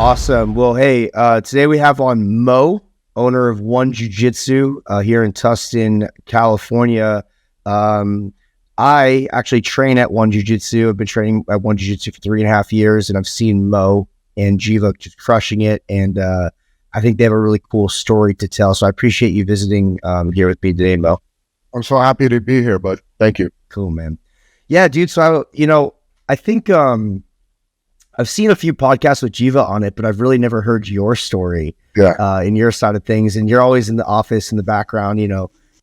Awesome. Well, hey, today we have on Mo, owner of One Jiu-Jitsu here in Tustin, California. I actually train at One Jiu-Jitsu. I've been training at One Jiu-Jitsu for 3.5 years, and I've seen Mo and Jiva just crushing it. And I think they have a really cool story to tell. So I appreciate you visiting here with me today, Mo. I'm so happy to be here, bud. Thank you. Cool, man. Yeah, dude. So, I think I've seen a few podcasts with Jiva on it, but I've really never heard your story in your side of things. And you're always in the office in the background,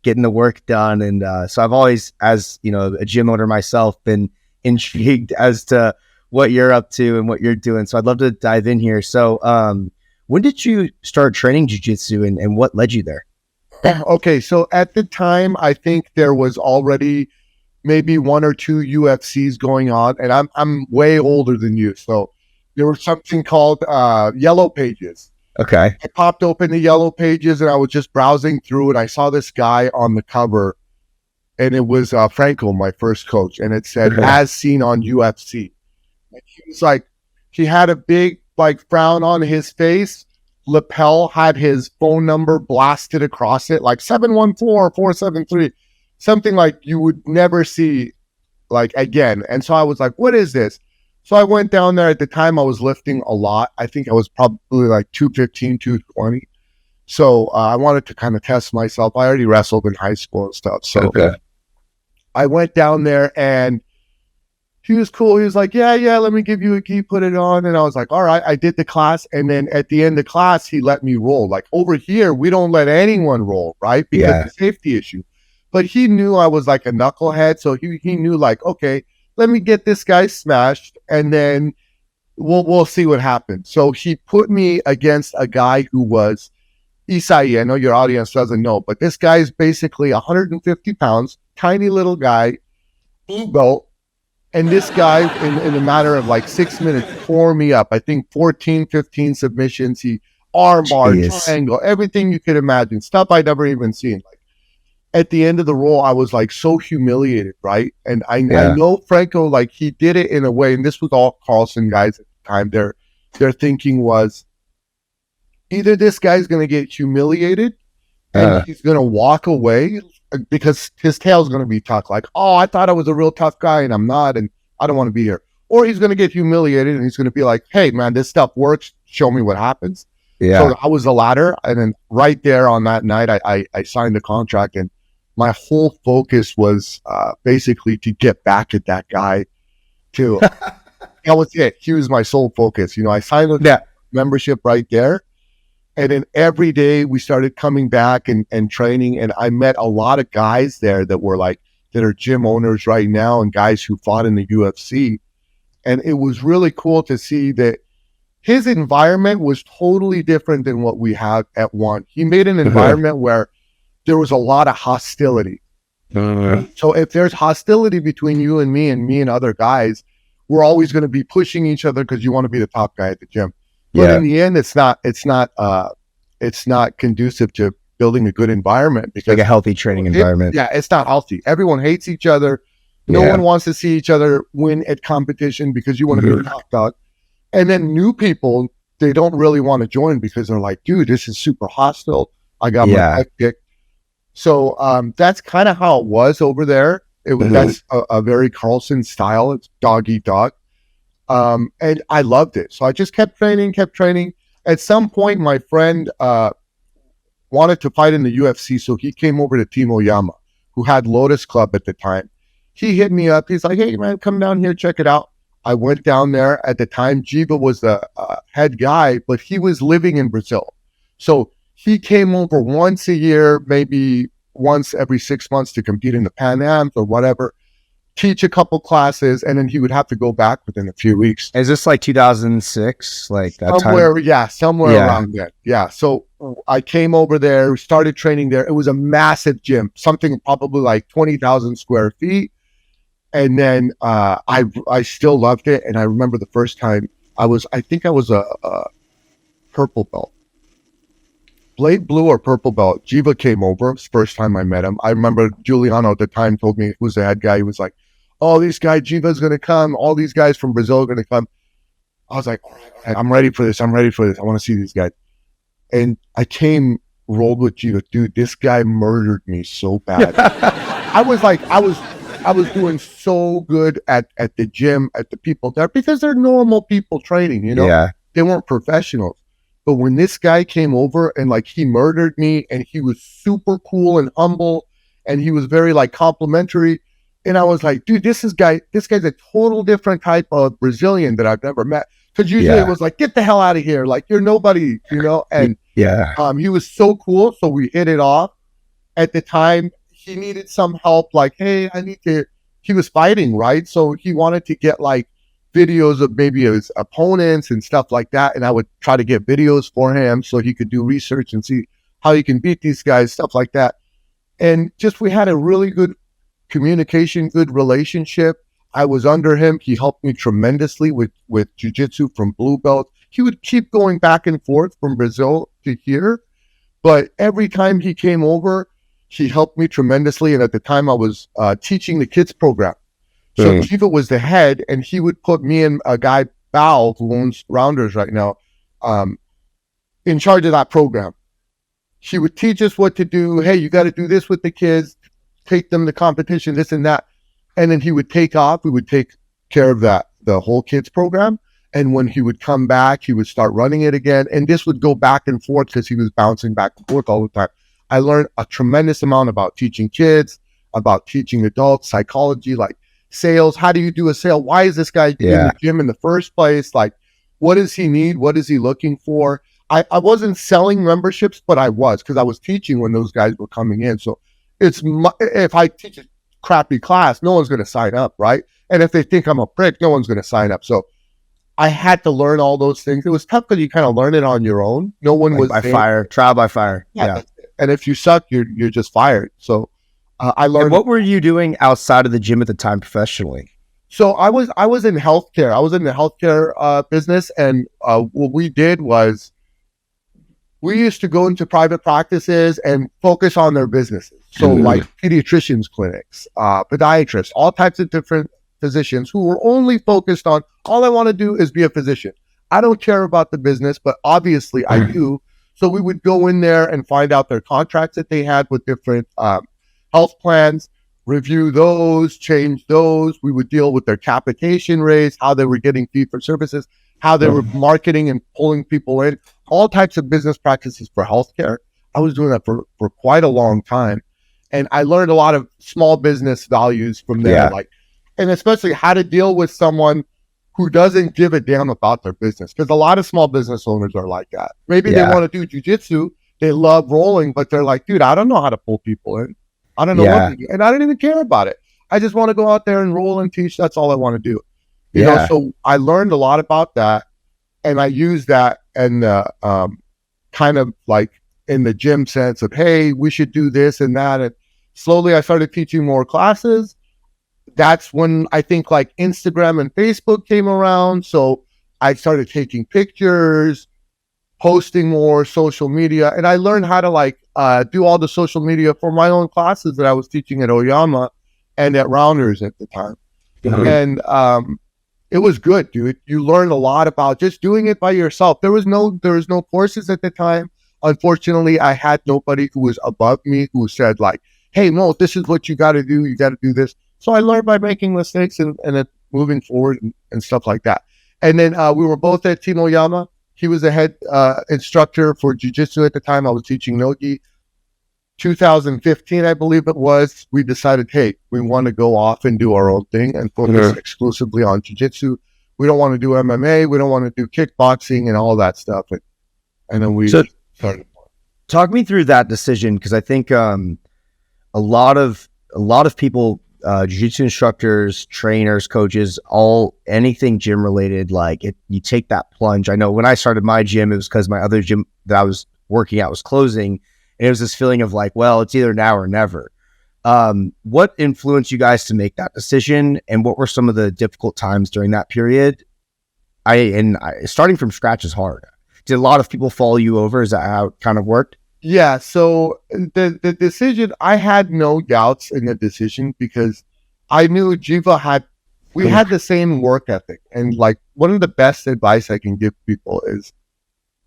getting the work done. And so I've always, as a gym owner myself, been intrigued as to what you're up to and what you're doing. So I'd love to dive in here. So when did you start training jiu-jitsu and what led you there? Okay, so at the time, I think there was already maybe 1 or 2 UFCs going on, and I'm way older than you. So there was something called Yellow Pages. Okay. I popped open the Yellow Pages, and I was just browsing through, and I saw this guy on the cover, and it was Franco, my first coach, and it said, as seen on UFC. And he was like, he had a big frown on his face. Lapel had his phone number blasted across it, like 714-473. Something like you would never see again. And so I was like, what is this? So I went down there. At the time I was lifting a lot. I think I was probably 215, 220. So I wanted to kind of test myself. I already wrestled in high school and stuff. So I went down there and he was cool. He was like, yeah, let me give you a key, put it on. And I was like, all right, I did the class. And then at the end of class, he let me roll. Like over here, we don't let anyone roll, right? Because it's a safety issue. But he knew I was like a knucklehead. So he knew okay, let me get this guy smashed and then we'll see what happens. So he put me against a guy who was Isai. I know your audience doesn't know, but this guy is basically 150 pounds, tiny little guy, blue belt. And this guy, in a matter of 6 minutes, tore me up. I think 14, 15 submissions. He arm bar, triangle, everything you could imagine. Stuff I'd never even seen. At the end of the roll, I was so humiliated, right? And I know Franco, he did it in a way, and this was all Carlson guys at the time. Their thinking was either this guy's going to get humiliated and he's going to walk away because his tail's going to be tucked. I thought I was a real tough guy and I'm not, and I don't want to be here. Or he's going to get humiliated and he's going to be like, hey, man, this stuff works. Show me what happens. Yeah. So I was the latter. And then right there on that night, I signed the contract, and my whole focus was basically to get back at that guy too. That was it. He was my sole focus. I signed that membership right there. And then every day we started coming back and training. And I met a lot of guys there that were that are gym owners right now and guys who fought in the UFC. And it was really cool to see that his environment was totally different than what we had at One. He made an environment where there was a lot of hostility. So if there's hostility between you and me and other guys, we're always going to be pushing each other because you want to be the top guy at the gym. But in the end, it's not conducive to building a good environment. Because a healthy training environment. It's not healthy. Everyone hates each other. No one wants to see each other win at competition because you want to be the top dog. And then new people, they don't really want to join because they're like, dude, this is super hostile. I got my head kicked. So that's kind of how it was over there. It was that's a very Carlson style. It's dog eat dog. And I loved it. So I just kept training. At some point, my friend wanted to fight in the UFC. So he came over to Team Oyama, who had Lotus Club at the time. He hit me up. He's like, hey, man, come down here, check it out. I went down there. At the time, Jiva was the head guy, but he was living in Brazil. So he came over once a year, maybe once every 6 months to compete in the Pan Ams or whatever, teach a couple classes, and then he would have to go back within a few weeks. Is this 2006? That somewhere, time? Somewhere around then. Yeah. So I came over there, started training there. It was a massive gym, something probably 20,000 square feet. And then I still loved it. And I remember the first time I think I was a purple belt. Blade blue or purple belt. Jiva came over. It was the first time I met him. I remember Giuliano at the time told me, who's the head guy, he was like, oh, this guy Jiva's going to come. All these guys from Brazil are going to come. I was like, all right, I'm ready for this. I'm ready for this. I want to see these guys. And I rolled with Jiva. Dude, this guy murdered me so bad. I was doing so good at the gym, at the people there, because they're normal people training, Yeah. They weren't professionals. But when this guy came over and like he murdered me, and he was super cool and humble, and he was very like complimentary. And I was like, dude, this guy's a total different type of Brazilian that I've never met. Because usually it was like, get the hell out of here. Like, you're nobody, And he was so cool. So we hit it off. At the time, he needed some help. Like, hey, he was fighting, right? So he wanted to get like videos of maybe his opponents and stuff like that. And I would try to get videos for him so he could do research and see how he can beat these guys, stuff like that. And just, we had a really good communication, good relationship. I was under him. He helped me tremendously with jiu-jitsu from blue belt. He would keep going back and forth from Brazil to here. But every time he came over, he helped me tremendously. And at the time I was teaching the kids program. So Jiva was the head, and he would put me and a guy, Bao, who owns Rounders right now, in charge of that program. He would teach us what to do. Hey, you got to do this with the kids, take them to competition, this and that. And then he would take off. We would take care of the whole kids program. And when he would come back, he would start running it again. And this would go back and forth because he was bouncing back and forth all the time. I learned a tremendous amount about teaching kids, about teaching adults, psychology, like sales. How do you do a sale? Why is this guy in the gym in the first place? Like, what does he need? What is he looking for? I wasn't selling memberships, but I was, because I was teaching when those guys were coming in. So if I teach a crappy class, no one's going to sign up, right? And if they think I'm a prick, no one's going to sign up. So I had to learn all those things. It was tough because you kind of learn it on your own. No one like was by fire, trial by fire. Yeah. And if you suck, you're just fired. So I learned. And what were you doing outside of the gym at the time professionally? So I was in healthcare. I was in the healthcare business, and what we did was we used to go into private practices and focus on their businesses. So like pediatricians clinics, podiatrists, all types of different physicians who were only focused on, all I want to do is be a physician. I don't care about the business, but obviously I do. So we would go in there and find out their contracts that they had with different health plans, review those, change those. We would deal with their capitation rates, how they were getting fee for services, how they were marketing and pulling people in, all types of business practices for healthcare. I was doing that for quite a long time. And I learned a lot of small business values from there, and especially how to deal with someone who doesn't give a damn about their business. Because a lot of small business owners are like that. Maybe they want to do jiu-jitsu, they love rolling, but they're like, dude, I don't know how to pull people in. I don't know what to do. And I don't even care about it. I just want to go out there and roll and teach. That's all I want to do. You know, so I learned a lot about that, and I used that and kind of like in the gym sense of, hey, we should do this and that. And slowly I started teaching more classes. That's when I think like Instagram and Facebook came around. So I started taking pictures, posting more social media, and I learned how to like do all the social media for my own classes that I was teaching at Oyama and at Rounders at the time. And it was good, dude. You learned a lot about just doing it by yourself. There was no courses at the time. Unfortunately, I had nobody who was above me who said like, hey, no, this is what you got to do. You got to do this. So I learned by making mistakes and then moving forward and stuff like that. And then we were both at Team Oyama. He was a head instructor for jiu-jitsu at the time. I was teaching Nogi. 2015, I believe it was, we decided, hey, we want to go off and do our own thing and focus exclusively on jiu-jitsu. We don't want to do MMA. We don't want to do kickboxing and all that stuff. And then we started. Talk me through that decision, because I think a lot of people, jiu-jitsu instructors, trainers, coaches, anything gym related, you take that plunge. I know when I started my gym, it was because my other gym that I was working at was closing. And it was this feeling of like, well, it's either now or never. What influenced you guys to make that decision? And what were some of the difficult times during that period? Starting from scratch is hard. Did a lot of people follow you over? Is that how it kind of worked? Yeah. So the decision, I had no doubts in the decision because I knew Jiva had we had the same work ethic. And like one of the best advice I can give people is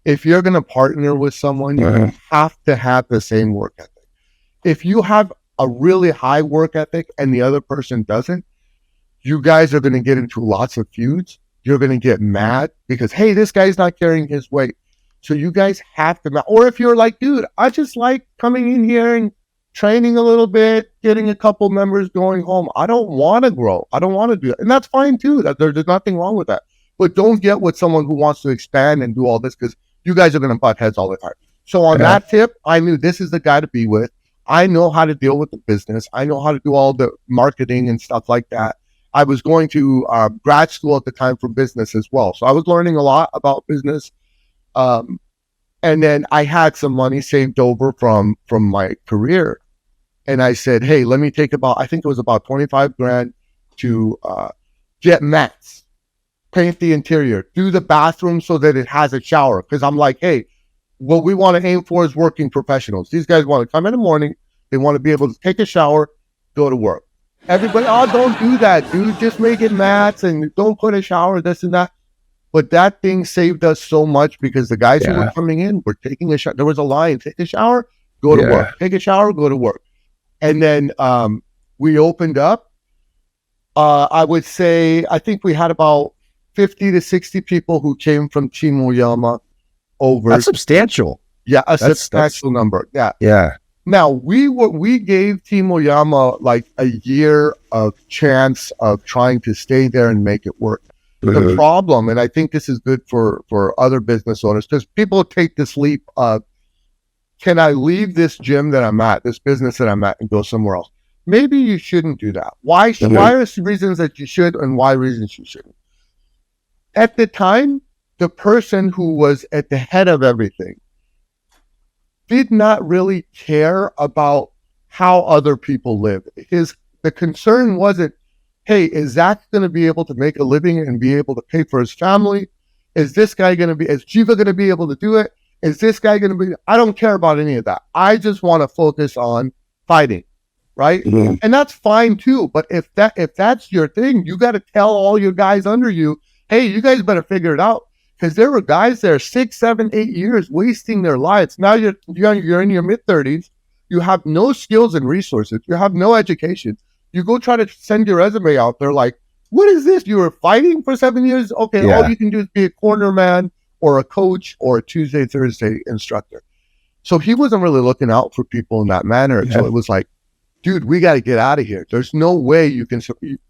if you're going to partner with someone, you have to have the same work ethic. If you have a really high work ethic and the other person doesn't, you guys are going to get into lots of feuds. You're going to get mad because, hey, this guy's not carrying his weight. So you guys have to, or if you're like, dude, I just like coming in here and training a little bit, getting a couple members going home. I don't want to grow. I don't want to do it. And that's fine too. There's nothing wrong with that. But don't get with someone who wants to expand and do all this because you guys are going to butt heads all the time. So on that tip, I knew this is the guy to be with. I know how to deal with the business. I know how to do all the marketing and stuff like that. I was going to grad school at the time for business as well. So I was learning a lot about business. And then I had some money saved over from my career. And I said, hey, let me take I think it was about 25 grand to get mats, paint the interior, do the bathroom so that it has a shower. Because I'm like, hey, what we want to aim for is working professionals. These guys want to come in the morning. They want to be able to take a shower, go to work. Everybody, don't do that, dude. Just make it mats and don't put a shower, this and that. But that thing saved us so much because the guys who were coming in were taking a shower. There was a line, take a shower, go to work. Take a shower, go to work. And then we opened up. I would say, I think we had about 50 to 60 people who came from Team Oyama over. That's substantial. Yeah, substantial number. Yeah. Yeah. Now, we gave Team Oyama like a year of chance of trying to stay there and make it work. The problem, and I think this is good for other business owners, because people take this leap of, can I leave this gym that I'm at, this business that I'm at, and go somewhere else? Maybe you shouldn't do that. Why are some reasons that you should and why reasons you shouldn't? At the time, the person who was at the head of everything did not really care about how other people live. The concern wasn't, hey, is Zack going to be able to make a living and be able to pay for his family? Is Jiva going to be able to do it? Is this guy going to be, I don't care about any of that. I just want to focus on fighting, right? Mm-hmm. And that's fine too. But if that's your thing, you got to tell all your guys under you, hey, you guys better figure it out. Because there were guys there 6, 7, 8 years wasting their lives. Now you're in your mid-30s. You have no skills and resources. You have no education. You go try to send your resume out. They're like, what is this? You were fighting for 7 years? Okay, all you can do is be a corner man or a coach or a Tuesday, Thursday instructor. So he wasn't really looking out for people in that manner. Yeah. So it was like, dude, we got to get out of here. There's no way you can,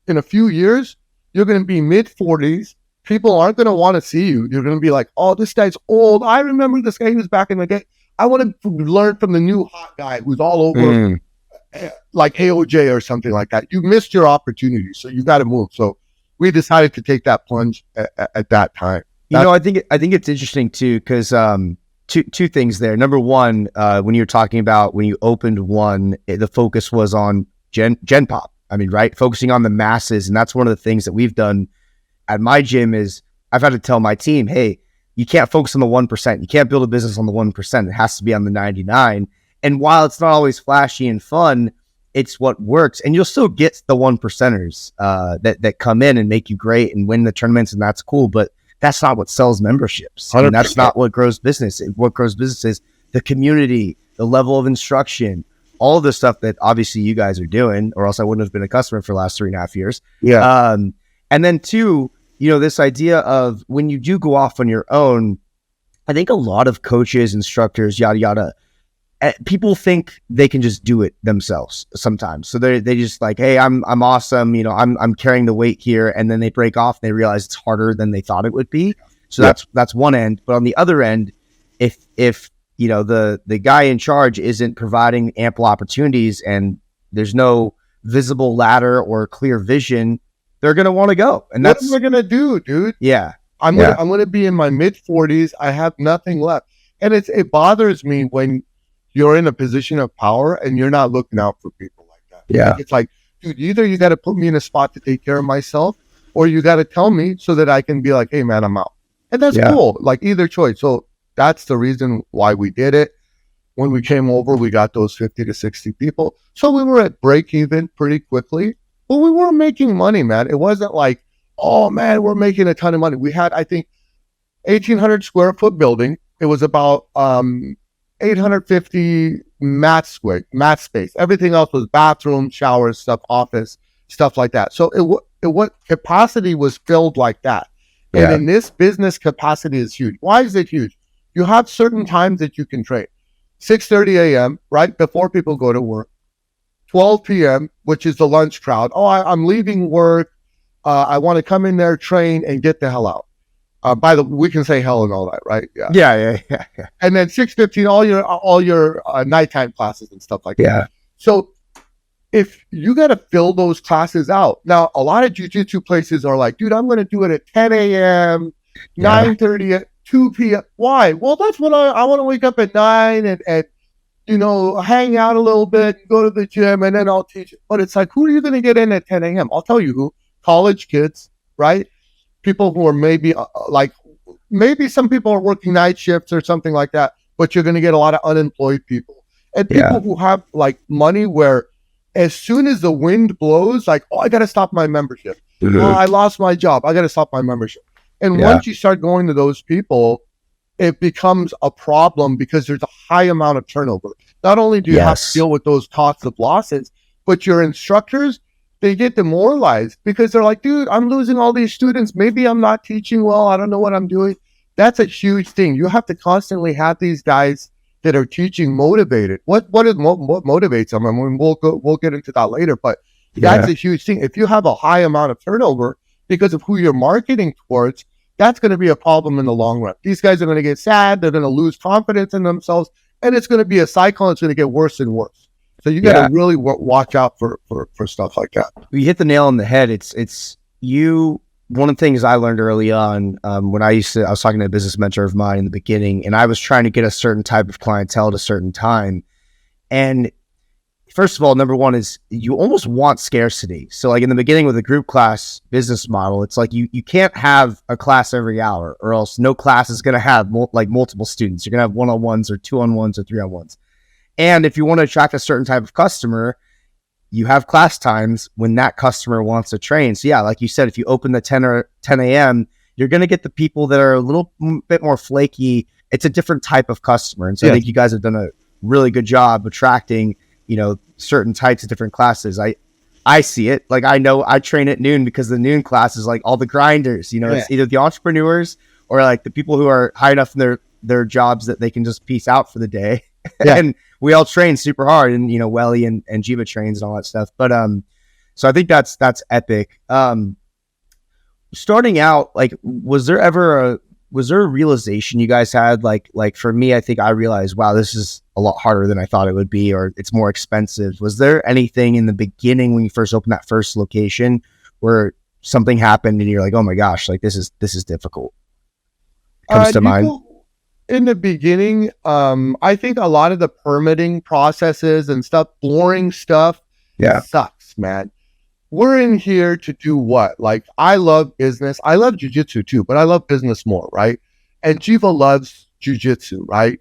in a few years, you're going to be mid-40s. People aren't going to want to see you. You're going to be like, oh, this guy's old. I remember this guy who was back in the day. I want to learn from the new hot guy who's all over like AOJ or something like that. You missed your opportunity, so you got to move. So we decided to take that plunge at that time. I think it's interesting too, because two things there. Number one, when you're talking about when you opened one, the focus was on Gen Pop. I mean, right? Focusing on the masses. And that's one of the things that we've done at my gym is I've had to tell my team, hey, you can't focus on the 1%. You can't build a business on the 1%. It has to be on the 99. And while it's not always flashy and fun, it's what works. And you'll still get the 1%ers that come in and make you great and win the tournaments, and that's cool. But that's not what sells memberships. And that's not what grows business. What grows business is the community, the level of instruction, all of the stuff that obviously you guys are doing, or else I wouldn't have been a customer for the last 3.5 years. Yeah. And then two, this idea of when you do go off on your own, I think a lot of coaches, instructors, yada, yada, people think they can just do it themselves sometimes. So they just like, hey, I'm awesome. I'm carrying the weight here. And then they break off and they realize it's harder than they thought it would be. So that's one end. But on the other end, if the guy in charge isn't providing ample opportunities and there's no visible ladder or clear vision, they're going to want to go. And that's what we're going to do, dude. Yeah. I'm going to be in my mid-40s. I have nothing left. And it bothers me when you're in a position of power and you're not looking out for people like that. Yeah. It's like, dude, either you got to put me in a spot to take care of myself, or you got to tell me so that I can be like, hey man, I'm out. And that's cool. Like either choice. So that's the reason why we did it. When we came over, we got those 50 to 60 people. So we were at break even pretty quickly. But we weren't making money, man. It wasn't like, oh man, we're making a ton of money. We had, I think, 1,800 square foot building. It was about 850 mat space. Everything else was bathroom, showers, stuff, office, stuff like that. So what capacity was filled like that. Yeah. And in this business, capacity is huge. Why is it huge? You have certain times that you can train. 6:30 a.m., right before people go to work. 12 p.m., which is the lunch crowd. Oh, I'm leaving work. I want to come in there, train, and get the hell out. By the way, we can say hell and all that, right? Yeah. And then 6:15, all your nighttime classes and stuff like that. Yeah. So if you got to fill those classes out. Now, a lot of jiu-jitsu places are like, dude, I'm going to do it at 10 a.m., 9:30, 2 p.m. Why? Well, that's when I want to wake up at 9 and hang out a little bit, go to the gym, and then I'll teach. But it's like, who are you going to get in at 10 a.m.? I'll tell you who. College kids, right? People who are maybe maybe some people are working night shifts or something like that, but you're going to get a lot of unemployed people and people who have like money where as soon as the wind blows, like, oh, I got to stop my membership. Mm-hmm. Oh, I lost my job. I got to stop my membership. And once you start going to those people, it becomes a problem because there's a high amount of turnover. Not only do you have to deal with those costs of losses, but your instructors, they get demoralized because they're like, dude, I'm losing all these students. Maybe I'm not teaching well. I don't know what I'm doing. That's a huge thing. You have to constantly have these guys that are teaching motivated. What motivates them? I mean, we'll get into that later, but that's a huge thing. If you have a high amount of turnover because of who you're marketing towards, that's going to be a problem in the long run. These guys are going to get sad. They're going to lose confidence in themselves, and it's going to be a cycle. And it's going to get worse and worse. So you got to really watch out for stuff like that. You hit the nail on the head. It's you. One of the things I learned early on when I was talking to a business mentor of mine in the beginning, and I was trying to get a certain type of clientele at a certain time. And first of all, number one is you almost want scarcity. So like in the beginning with a group class business model, it's like you can't have a class every hour or else no class is going to have multiple students. You're going to have one-on-ones or two-on-ones or three-on-ones. And if you want to attract a certain type of customer, you have class times when that customer wants to train. So yeah, like you said, if you open the 10 a.m., you're going to get the people that are a little bit more flaky. It's a different type of customer. And so I think you guys have done a really good job attracting, certain types of different classes. I see it. Like I know I train at noon because the noon class is like all the grinders, it's either the entrepreneurs or like the people who are high enough in their jobs that they can just peace out for the day. And we all train super hard, and Welly and Jiva trains and all that stuff. But so I think that's epic. Starting out, like, was there a realization you guys had? Like for me, I think I realized, wow, this is a lot harder than I thought it would be, or it's more expensive. Was there anything in the beginning when you first opened that first location where something happened and you're like, oh my gosh, like this is difficult? Comes to mind. In the beginning, I think a lot of the permitting processes and stuff, boring stuff, sucks, man. We're in here to do what? Like, I love business. I love jiu-jitsu too, but I love business more, right? And Jiva loves jiu-jitsu, right?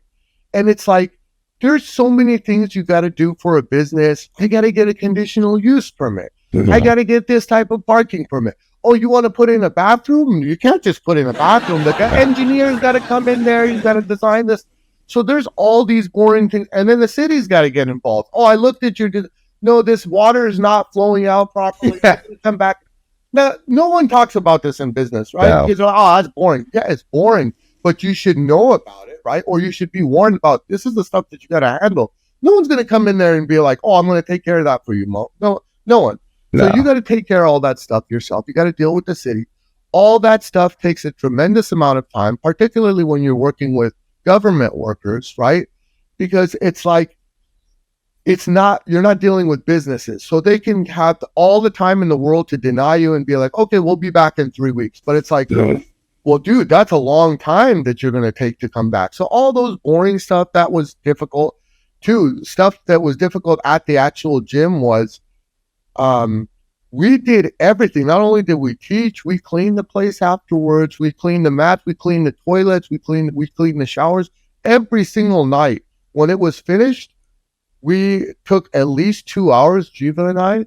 And it's like, there's so many things you got to do for a business. I got to get a conditional use permit. Mm-hmm. I got to get this type of parking permit. Oh, you want to put in a bathroom? You can't just put in a bathroom. The engineer's got to come in there. He's got to design this. So there's all these boring things. And then the city's got to get involved. Oh, I looked at your... No, this water is not flowing out properly. Come back. Now, no one talks about this in business, right? No. Because, that's boring. Yeah, it's boring. But you should know about it, right? Or you should be warned about, this is the stuff that you got to handle. No one's going to come in there and be like, oh, I'm going to take care of that for you, Mo. No one. No. So you got to take care of all that stuff yourself. You got to deal with the city. All that stuff takes a tremendous amount of time, particularly when you're working with government workers, right? Because it's like, you're not dealing with businesses. So they can have all the time in the world to deny you and be like, okay, we'll be back in 3 weeks. But it's like, well, dude, that's a long time that you're going to take to come back. So all those boring stuff, that was difficult too. Stuff that was difficult at the actual gym was, we did everything. Not only did we teach, we cleaned the place afterwards. We cleaned the mats, we cleaned the toilets, we cleaned the showers every single night. When it was finished, we took at least 2 hours, Jiva and I,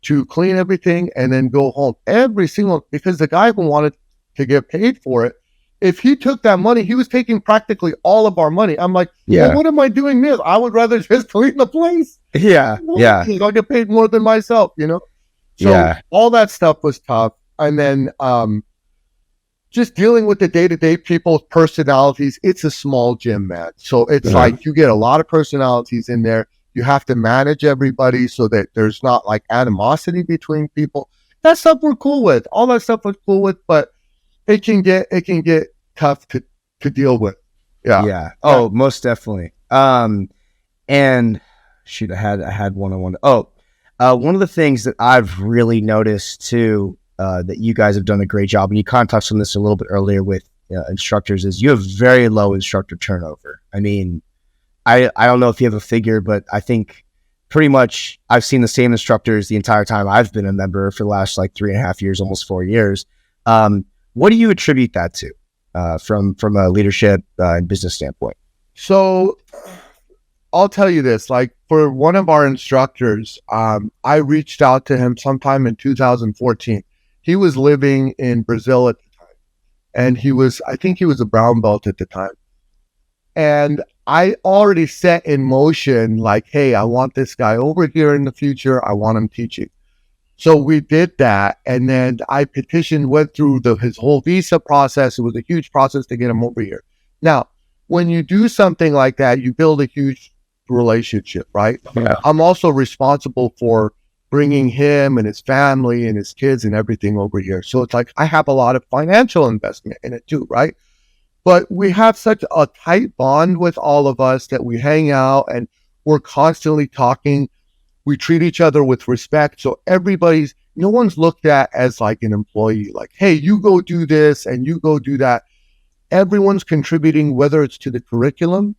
to clean everything and then go home because the guy who wanted to get paid for it, if he took that money, he was taking practically all of our money. I'm like, well, what am I doing this? I would rather just clean the place. I'll get paid more than myself, So all that stuff was tough. And then just dealing with the day-to-day people's personalities. It's a small gym, man. So it's like you get a lot of personalities in there. You have to manage everybody so that there's not like animosity between people. That stuff we're cool with. All that stuff we're cool with, but it can get tough to deal with. Oh, most definitely. And shoot, I had one. One of the things that I've really noticed too, that you guys have done a great job, and you kind of touched on this a little bit earlier with instructors, is you have very low instructor turnover. I mean, I don't know if you have a figure, but I think pretty much I've seen the same instructors the entire time I've been a member for the last like 3.5 years, almost 4 years. What do you attribute that to from a leadership and business standpoint? So I'll tell you this, like for one of our instructors, I reached out to him sometime in 2014. He was living in Brazil at the time, and I think he was a brown belt at the time. And I already set in motion, like, hey, I want this guy over here in the future. I want him teaching. So we did that. And then I went through his whole visa process. It was a huge process to get him over here. Now, when you do something like that, you build a huge relationship, right? Yeah. I'm also responsible for bringing him and his family and his kids and everything over here. So it's like I have a lot of financial investment in it too, right? But we have such a tight bond with all of us that we hang out and we're constantly talking. We treat each other with respect. So no one's looked at as like an employee, like, hey, you go do this and you go do that. Everyone's contributing, whether it's to the curriculum,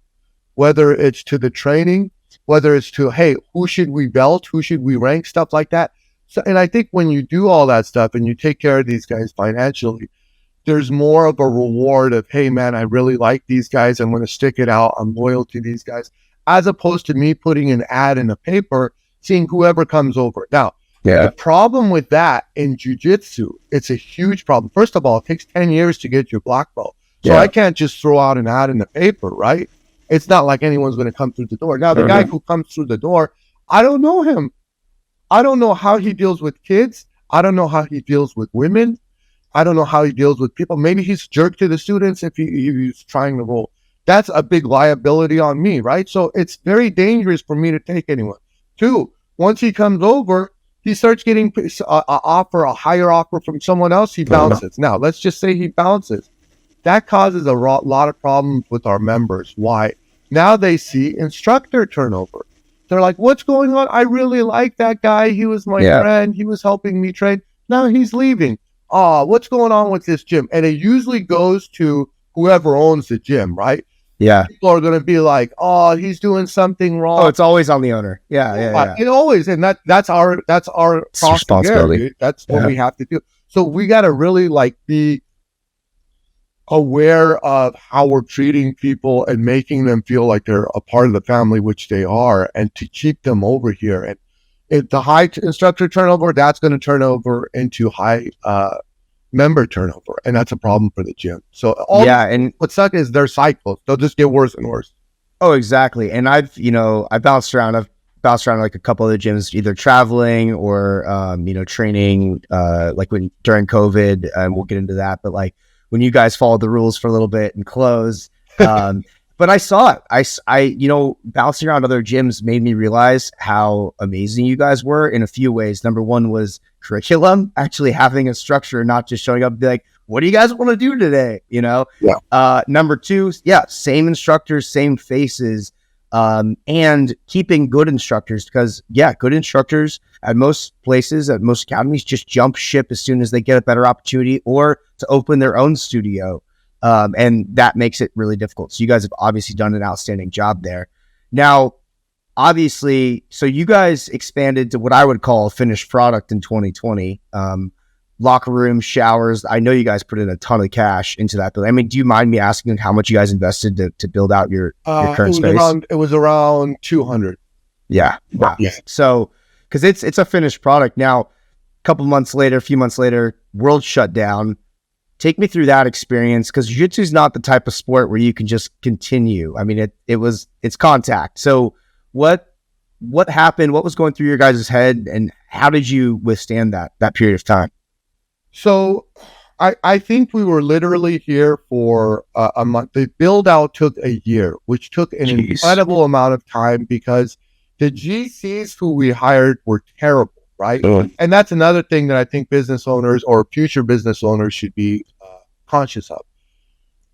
whether it's to the training, whether it's to, hey, who should we belt? Who should we rank? Stuff like that. So, and I think when you do all that stuff and you take care of these guys financially, there's more of a reward of, hey, man, I really like these guys. I'm going to stick it out. I'm loyal to these guys, as opposed to me putting an ad in a paper, seeing whoever comes over. Now, the problem with that in jiu-jitsu, it's a huge problem. First of all, it takes 10 years to get your black belt. So I can't just throw out an ad in the paper, right? It's not like anyone's going to come through the door. Now, the guy who comes through the door, I don't know him. I don't know how he deals with kids. I don't know how he deals with women. I don't know how he deals with people. Maybe he's a jerk to the students if he's trying to roll. That's a big liability on me, right? So it's very dangerous for me to take anyone. 2, once he comes over, he starts getting a higher offer from someone else. He bounces. Now, let's just say he bounces. That causes a lot of problems with our members. Why? Now they see instructor turnover. They're like, what's going on? I really like that guy. He was my friend. He was helping me train. Now he's leaving. What's going on with this gym? And it usually goes to whoever owns the gym, right? Yeah. People are going to be like, oh, he's doing something wrong. Oh, it's always on the owner. Yeah. It always, and that's our responsibility. That's what we have to do. So we got to really like be aware of how we're treating people and making them feel like they're a part of the family, which they are, and to keep them over here. And if the high instructor turnover, that's going to turn over into high member turnover, and that's a problem for the gym. So and what sucks is their cycles; they'll just get worse and worse. Oh, exactly. And I bounced around. I've bounced around like a couple of the gyms, either traveling or training. Like during COVID, and we'll get into that. But like when you guys followed the rules for a little bit and closed. But I saw it. I bouncing around other gyms made me realize how amazing you guys were in a few ways. Number one was curriculum, actually having a structure, not just showing up and be like, what do you guys want to do today? Number 2, same instructors, same faces, and keeping good instructors, because good instructors at most places, at most academies, just jump ship as soon as they get a better opportunity or to open their own studio. And that makes it really difficult. So you guys have obviously done an outstanding job there. Now, obviously, so you guys expanded to what I would call a finished product in 2020. Locker room, showers. I know you guys put in a ton of cash into that building. I mean, do you mind me asking how much you guys invested to build out your current space? It was around 200. Yeah. Wow. Yeah. So, because it's a finished product. Now, a couple months later, a few months later, world shut down. Take me through that experience, because jiu-jitsu is not the type of sport where you can just continue. I mean, it's contact. So what happened? What was going through your guys' head, and how did you withstand that period of time? So I think we were literally here for a month. The build out took a year, which took an incredible amount of time, because the GCs who we hired were terrible, right? And that's another thing that I think business owners or future business owners should be conscious of.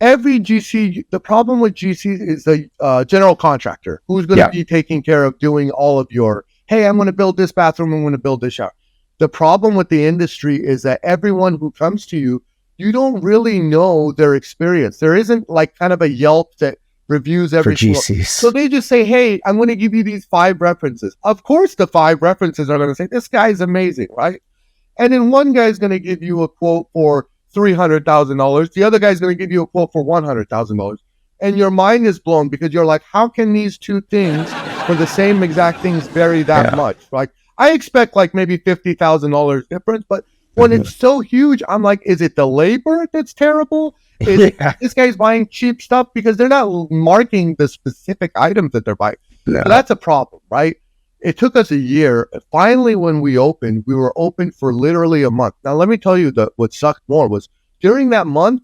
Every GC, the problem with GC is the general contractor who's going to be taking care of doing all of your, hey, I'm going to build this bathroom, I'm going to build this shower. The problem with the industry is that everyone who comes to you, you don't really know their experience. There isn't like kind of a Yelp that reviews every GCs. So they just say, hey, I'm going to give you these 5 references. Of course, the 5 references are going to say, this guy's amazing, right? And then one guy's going to give you a quote for $300,000. The other guy's going to give you a quote for $100,000. And your mind is blown, because you're like, how can these two things for the same exact things vary that much? Like, I expect like maybe $50,000 difference, but when it's so huge, I'm like, is it the labor that's terrible? Is it, this guy's buying cheap stuff because they're not marking the specific items that they're buying? So that's a problem, right? It took us a year. Finally, when we opened, we were open for literally a month. Now, let me tell you that what sucked more was during that month,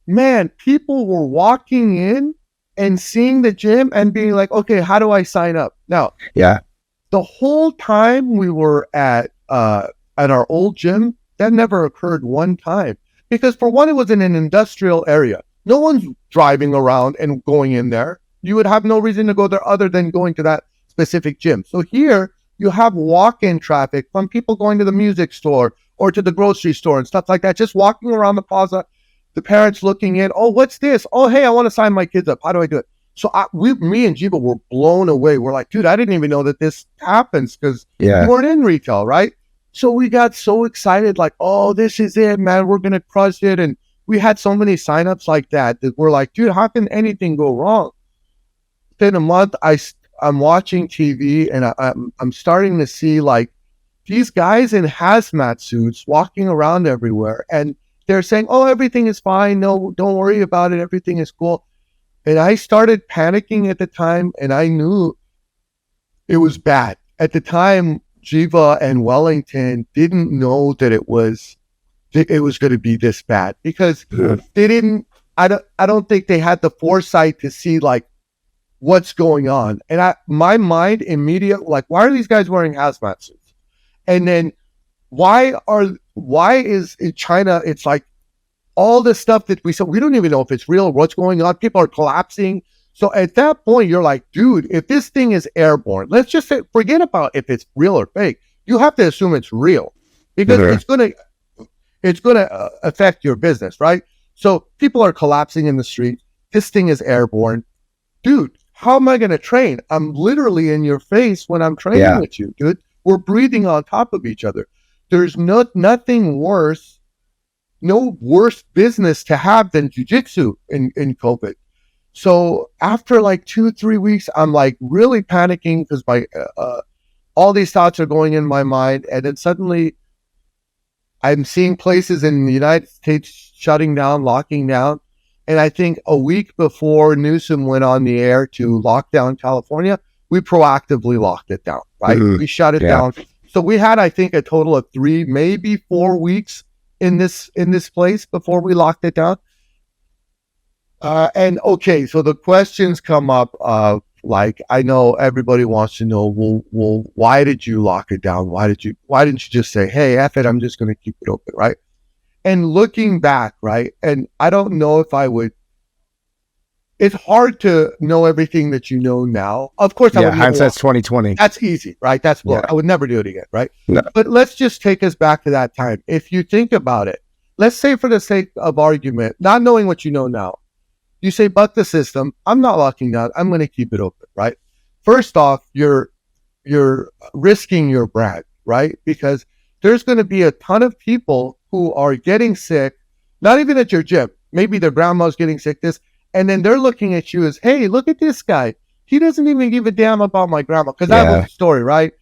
man, people were walking in and seeing the gym and being like, okay, how do I sign up? Now, the whole time we were at our old gym, that never occurred one time. Because for one, it was in an industrial area. No one's driving around and going in there. You would have no reason to go there other than going to that specific gym. So here you have walk-in traffic from people going to the music store or to the grocery store and stuff like that, just walking around the plaza, the parents looking in, oh, what's this? Oh, hey, I want to sign my kids up. How do I do it? So me and Jiva were blown away. We're like, dude, I didn't even know that this happens, because we weren't in retail, right? So we got so excited, like, oh, this is it, man. We're going to crush it. And we had so many signups like that we're like, dude, how can anything go wrong? Within a month, I'm watching TV, and I'm starting to see like these guys in hazmat suits walking around everywhere. And they're saying, oh, everything is fine. No, don't worry about it. Everything is cool. And I started panicking at the time, and I knew it was bad. At the time, Jiva and Wellington didn't know that it was going to be this bad, because they didn't. I don't think they had the foresight to see like what's going on. And my mind immediately, like, why are these guys wearing hazmat suits? And then why is in China, it's like all the stuff that we saw, we don't even know if it's real or what's going on. People are collapsing. So at that point, you're like, dude, if this thing is airborne, let's just say, forget about if it's real or fake. You have to assume it's real, because it's gonna affect your business, right? So people are collapsing in the street. This thing is airborne. Dude, how am I going to train? I'm literally in your face when I'm training with you, dude. We're breathing on top of each other. There's nothing worse, no worse business to have than jiu-jitsu in COVID. So after like 2-3 weeks, I'm like really panicking, because my all these thoughts are going in my mind. And then suddenly I'm seeing places in the United States shutting down, locking down. And I think a week before Newsom went on the air to lock down California, we proactively locked it down, right? We shut it down. So we had, I think, a total of 3, maybe 4 weeks in this place before we locked it down. And okay, so the questions come up of like, I know everybody wants to know, well, why did you lock it down? Why didn't you just say, hey, F it, I'm just going to keep it open, right? And looking back, right? And I don't know if I would, it's hard to know everything that you know now. Of course, I would hindsight's 2020. That's easy, right? That's I would never do it again, right? No. But let's just take us back to that time. If you think about it, let's say for the sake of argument, not knowing what you know now, you say, but the system, I'm not locking down. I'm going to keep it open, right? First off, you're risking your brand, right? Because there's going to be a ton of people who are getting sick, not even at your gym. Maybe their grandma's getting sick, and then they're looking at you as, hey, look at this guy. He doesn't even give a damn about my grandma. Because that was the story, right?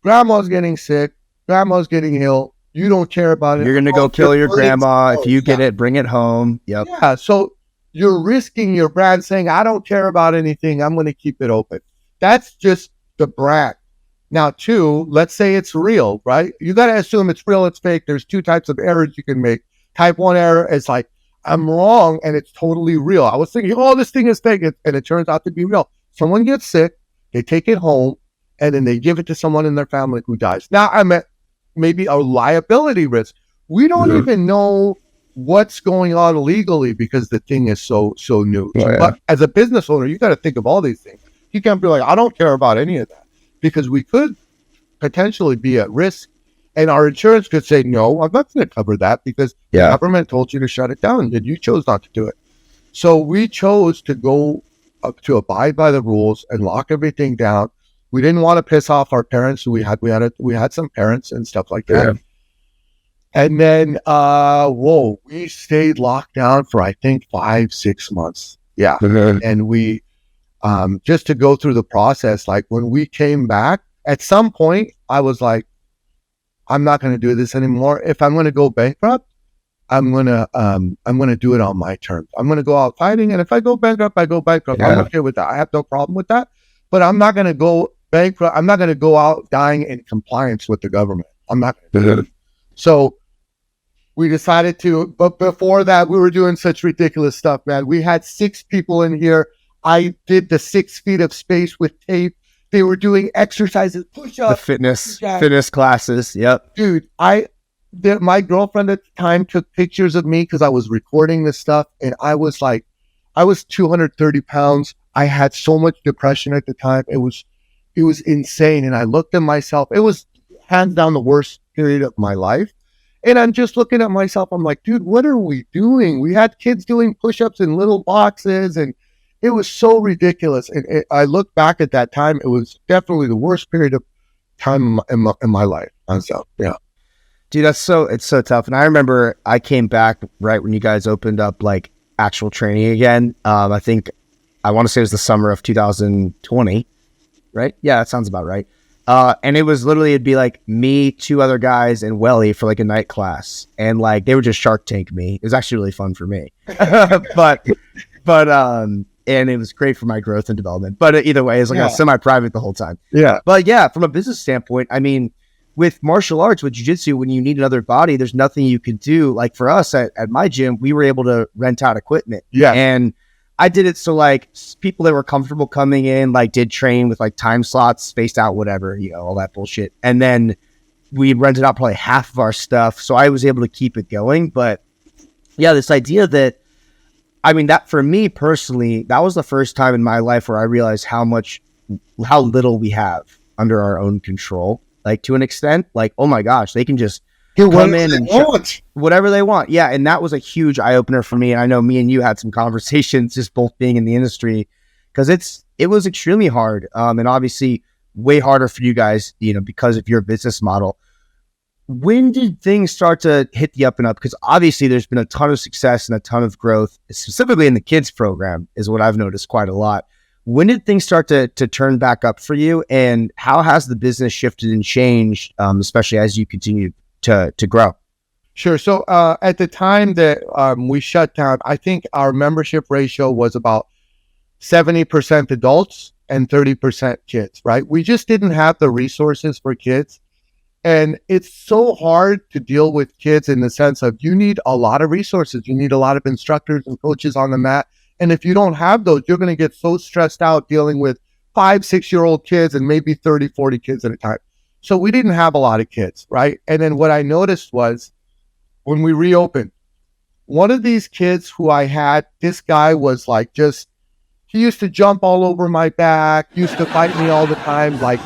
grandma's getting sick, grandma's getting ill. You don't care about it. You're going to go kill your grandma. If you get it, bring it home. Yep. Yeah. So you're risking your brand saying, I don't care about anything. I'm going to keep it open. That's just the brand. Now, two, let's say it's real, right? You got to assume it's real, it's fake. There's two types of errors you can make. Type 1 error is like, I'm wrong and it's totally real. I was thinking, oh, this thing is fake, and it turns out to be real. Someone gets sick, they take it home, and then they give it to someone in their family who dies. Now, I'm at maybe a liability risk. We don't even know what's going on legally because the thing is so new. But as a business owner, you got to think of all these things. You can't be like, I don't care about any of that, because we could potentially be at risk, and our insurance could say, no, I'm not going to cover that because the government told you to shut it down and you chose not to do it. So we chose to go up to abide by the rules and lock everything down. We didn't want to piss off our parents. We had some parents and stuff like that. And then, we stayed locked down for, I think, 5-6 months. Yeah. And we, just to go through the process, like when we came back, at some point, I was like, I'm not going to do this anymore. If I'm going to go bankrupt, I'm going to do it on my terms. I'm going to go out fighting. And if I go bankrupt, I go bankrupt. I'm okay with that. I have no problem with that, but I'm not going to go bankrupt. I'm not going to go out dying in compliance with the government. I'm not going to do it. So we decided to, but before that, we were doing such ridiculous stuff, man. We had 6 people in here. I did the 6 feet of space with tape. They were doing exercises, push-ups. The fitness classes. Yep. Dude, my girlfriend at the time took pictures of me because I was recording this stuff. And I was 230 pounds. I had so much depression at the time. It was insane. And I looked at myself. It was hands down the worst period of my life. And I'm just looking at myself. I'm like, dude, what are we doing? We had kids doing push-ups in little boxes, and it was so ridiculous. And I look back at that time, it was definitely the worst period of time in my life. So, yeah. Dude, it's so tough. And I remember I came back right when you guys opened up like actual training again. I want to say it was the summer of 2020, right? Yeah, that sounds about right. And it was literally, it'd be like me, 2 other guys, and Welly for like a night class. And like, they would just Shark Tank me. It was actually really fun for me. And it was great for my growth and development. But either way, it's like I was semi-private the whole time. Yeah. But yeah, from a business standpoint, I mean, with martial arts, with jiu-jitsu, when you need another body, there's nothing you can do. Like for us at my gym, we were able to rent out equipment. Yeah. And I did it so like people that were comfortable coming in, like did train with like time slots, spaced out, whatever, all that bullshit. And then we rented out probably half of our stuff. So I was able to keep it going. But yeah, this idea that, I mean, that for me personally, that was the first time in my life where I realized how little we have under our own control. Like to an extent, like, oh my gosh, they can just come in and whatever they want. Yeah. And that was a huge eye opener for me. And I know me and you had some conversations just both being in the industry, because it was extremely hard. And obviously way harder for you guys, because of your business model. When did things start to hit the up and up? Because obviously there's been a ton of success and a ton of growth, specifically in the kids program is what I've noticed quite a lot. When did things start to turn back up for you, and how has the business shifted and changed, especially as you continue to grow? Sure. So at the time that we shut down, I think our membership ratio was about 70% adults and 30% kids, right? We just didn't have the resources for kids. And it's so hard to deal with kids in the sense of you need a lot of resources. You need a lot of instructors and coaches on the mat. And if you don't have those, you're going to get so stressed out dealing with 5-6-year-old kids and maybe 30-40 kids at a time. So we didn't have a lot of kids, right? And then what I noticed was when we reopened, one of these kids who I had, this guy was like he used to jump all over my back, used to fight me all the time. Like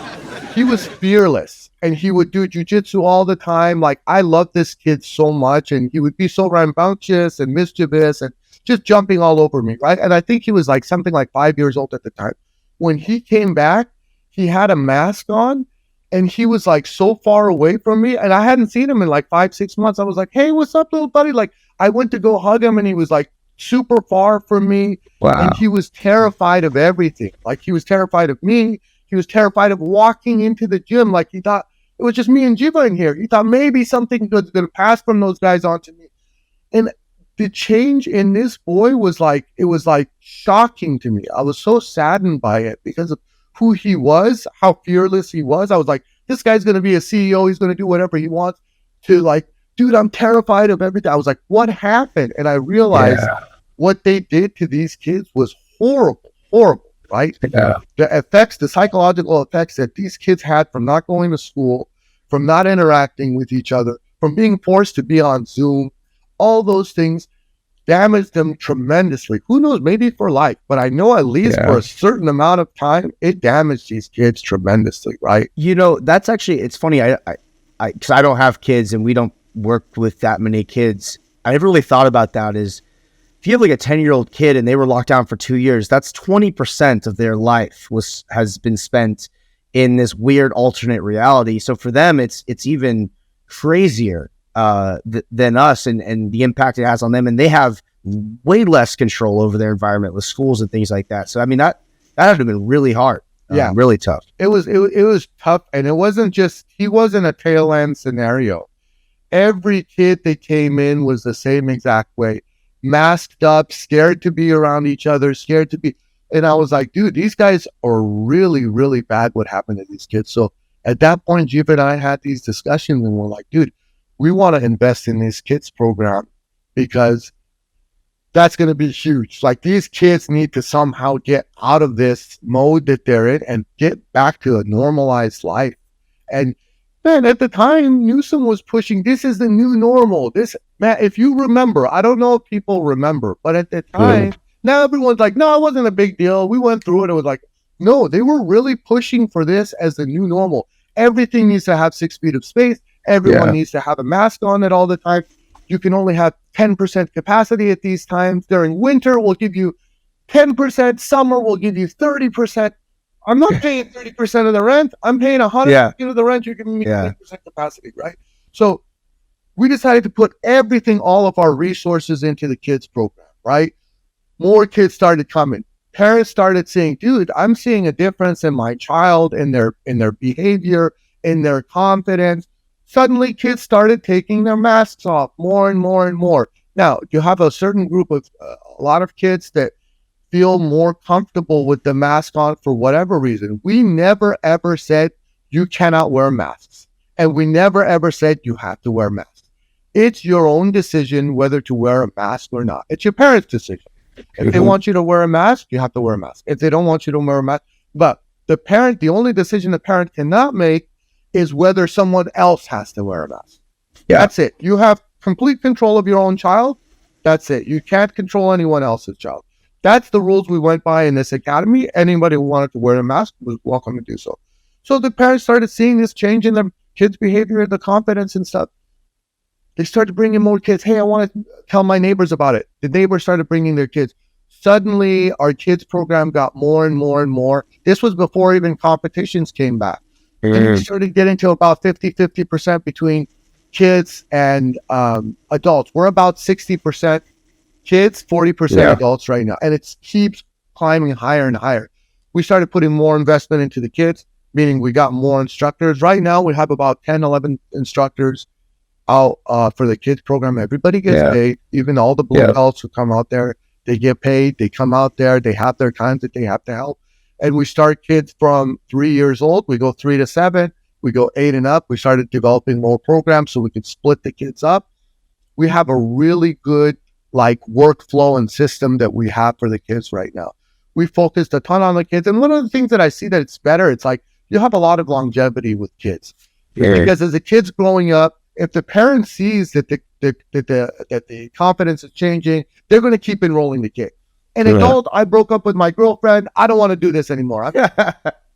he was fearless and he would do jiu-jitsu all the time. Like I loved this kid so much, and he would be so rambunctious and mischievous and just jumping all over me, right? And I think he was like something like 5 years old at the time. When he came back, he had a mask on and he was like so far away from me, and I hadn't seen him in like 5-6 months. I was like, hey, what's up, little buddy? Like I went to go hug him and he was like super far from me. Wow. And he was terrified of everything. Like he was terrified of me. He was terrified of walking into the gym. Like he thought It was just me and Jiva in here. He thought maybe something good's going to pass from those guys on to me. And the change in this boy was like, it was like shocking to me. I was so saddened by it because of who he was, how fearless he was. I was like, this guy's going to be a CEO. He's going to do whatever he wants. To like, dude, I'm terrified of everything. I was like, what happened? And I realized what they did to these kids was horrible, right? Yeah. The effects, the psychological effects that these kids had from not going to school, from not interacting with each other, from being forced to be on Zoom, all those things damaged them tremendously. Who knows, maybe for life, but I know at least for a certain amount of time, it damaged these kids tremendously, right? You know, that's actually, it's funny. Because I don't have kids and we don't work with that many kids. I never really thought about that is if you have like a 10-year-old kid and they were locked down for 2 years, that's 20% of their life has been spent in this weird alternate reality. So for them, it's even crazier than us and the impact it has on them. And they have way less control over their environment with schools and things like that. So, I mean, that had to have been really hard. Really tough. It was tough. And it wasn't just, he wasn't a tail end scenario. Every kid that came in was the same exact way. Masked up, scared to be around each other, scared to be. And I was like, dude, these guys are really, really bad what happened to these kids. So at that point, Jeep and I had these discussions and we're like, dude, we want to invest in this kids program because that's going to be huge. Like these kids need to somehow get out of this mode that they're in and get back to a normalized life. And man, at the time, Newsom was pushing, this is the new normal. This, man, if you remember, I don't know if people remember, but at the time, now everyone's like, no, it wasn't a big deal. We went through it. It was like, no, they were really pushing for this as the new normal. Everything needs to have 6 feet of space. Everyone needs to have a mask on at all the time. You can only have 10% capacity at these times. During winter, we'll give you 10%. Summer, we'll give you 30%. I'm not paying 30% of the rent. I'm paying 100% of the rent. You're giving me 20% capacity, right? So we decided to put everything, all of our resources into the kids program, right? More kids started coming. Parents started saying, dude, I'm seeing a difference in my child, in their behavior, in their confidence. Suddenly, kids started taking their masks off more and more and more. Now, you have a certain group of, a lot of kids that feel more comfortable with the mask on for whatever reason. We never, ever said you cannot wear masks. And we never, ever said you have to wear masks. It's your own decision whether to wear a mask or not. It's your parents' decision. If they want you to wear a mask, you have to wear a mask. If they don't want you to wear a mask, but the only decision the parent cannot make is whether someone else has to wear a mask. That's it. You have complete control of your own child. That's it. You can't control anyone else's child. That's the rules we went by in this academy. Anybody who wanted to wear a mask was welcome to do so. So the parents started seeing this change in the kids' behavior, the confidence and stuff. They started bringing more kids. Hey, I want to tell my neighbors about it. The neighbors started bringing their kids. Suddenly, our kids program got more and more and more. This was before even competitions came back. And we started getting to about 50% between kids and adults. We're about 60% kids, 40% adults right now. And it keeps climbing higher and higher. We started putting more investment into the kids, meaning we got more instructors. Right now, we have about 10, 11 instructors out for the kids program. Everybody gets paid, even all the blue belts who come out there. They get paid. They come out there. They have their times that they have to help. And we start kids from 3 years old. We go 3 to 7. We go 8 and up. We started developing more programs so we could split the kids up. We have a really good workflow and system that we have for the kids right now. We focused a ton on the kids. And one of the things that I see that it's better, it's like you have a lot of longevity with kids. Because as the kid's growing up, if the parent sees that the confidence is changing, they're going to keep enrolling the kid. An adult, I broke up with my girlfriend. I don't want to do this anymore.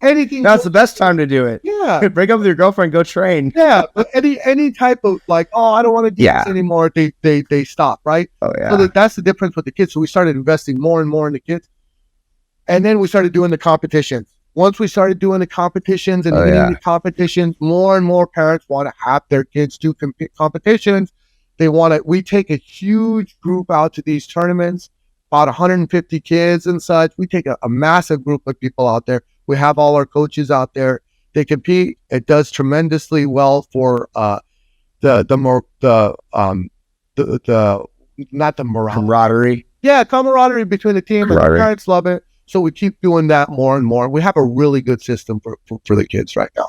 Anything. That's the best time to do it. Yeah. Break up with your girlfriend, go train. Yeah. But any type of I don't want to do this anymore. They stop, right? Oh yeah. So that's the difference with the kids. So we started investing more and more in the kids. And then we started doing the competitions. Once we started doing the competitions and winning the competitions, more and more parents want to have their kids do competitions. We take a huge group out to these tournaments, about 150 kids and such. We take a massive group of people out there. We have all our coaches out there. They compete. It does tremendously well for the not the morale. Camaraderie. Yeah, camaraderie between the team, and the parents love it. So we keep doing that more and more. We have a really good system for the kids right now.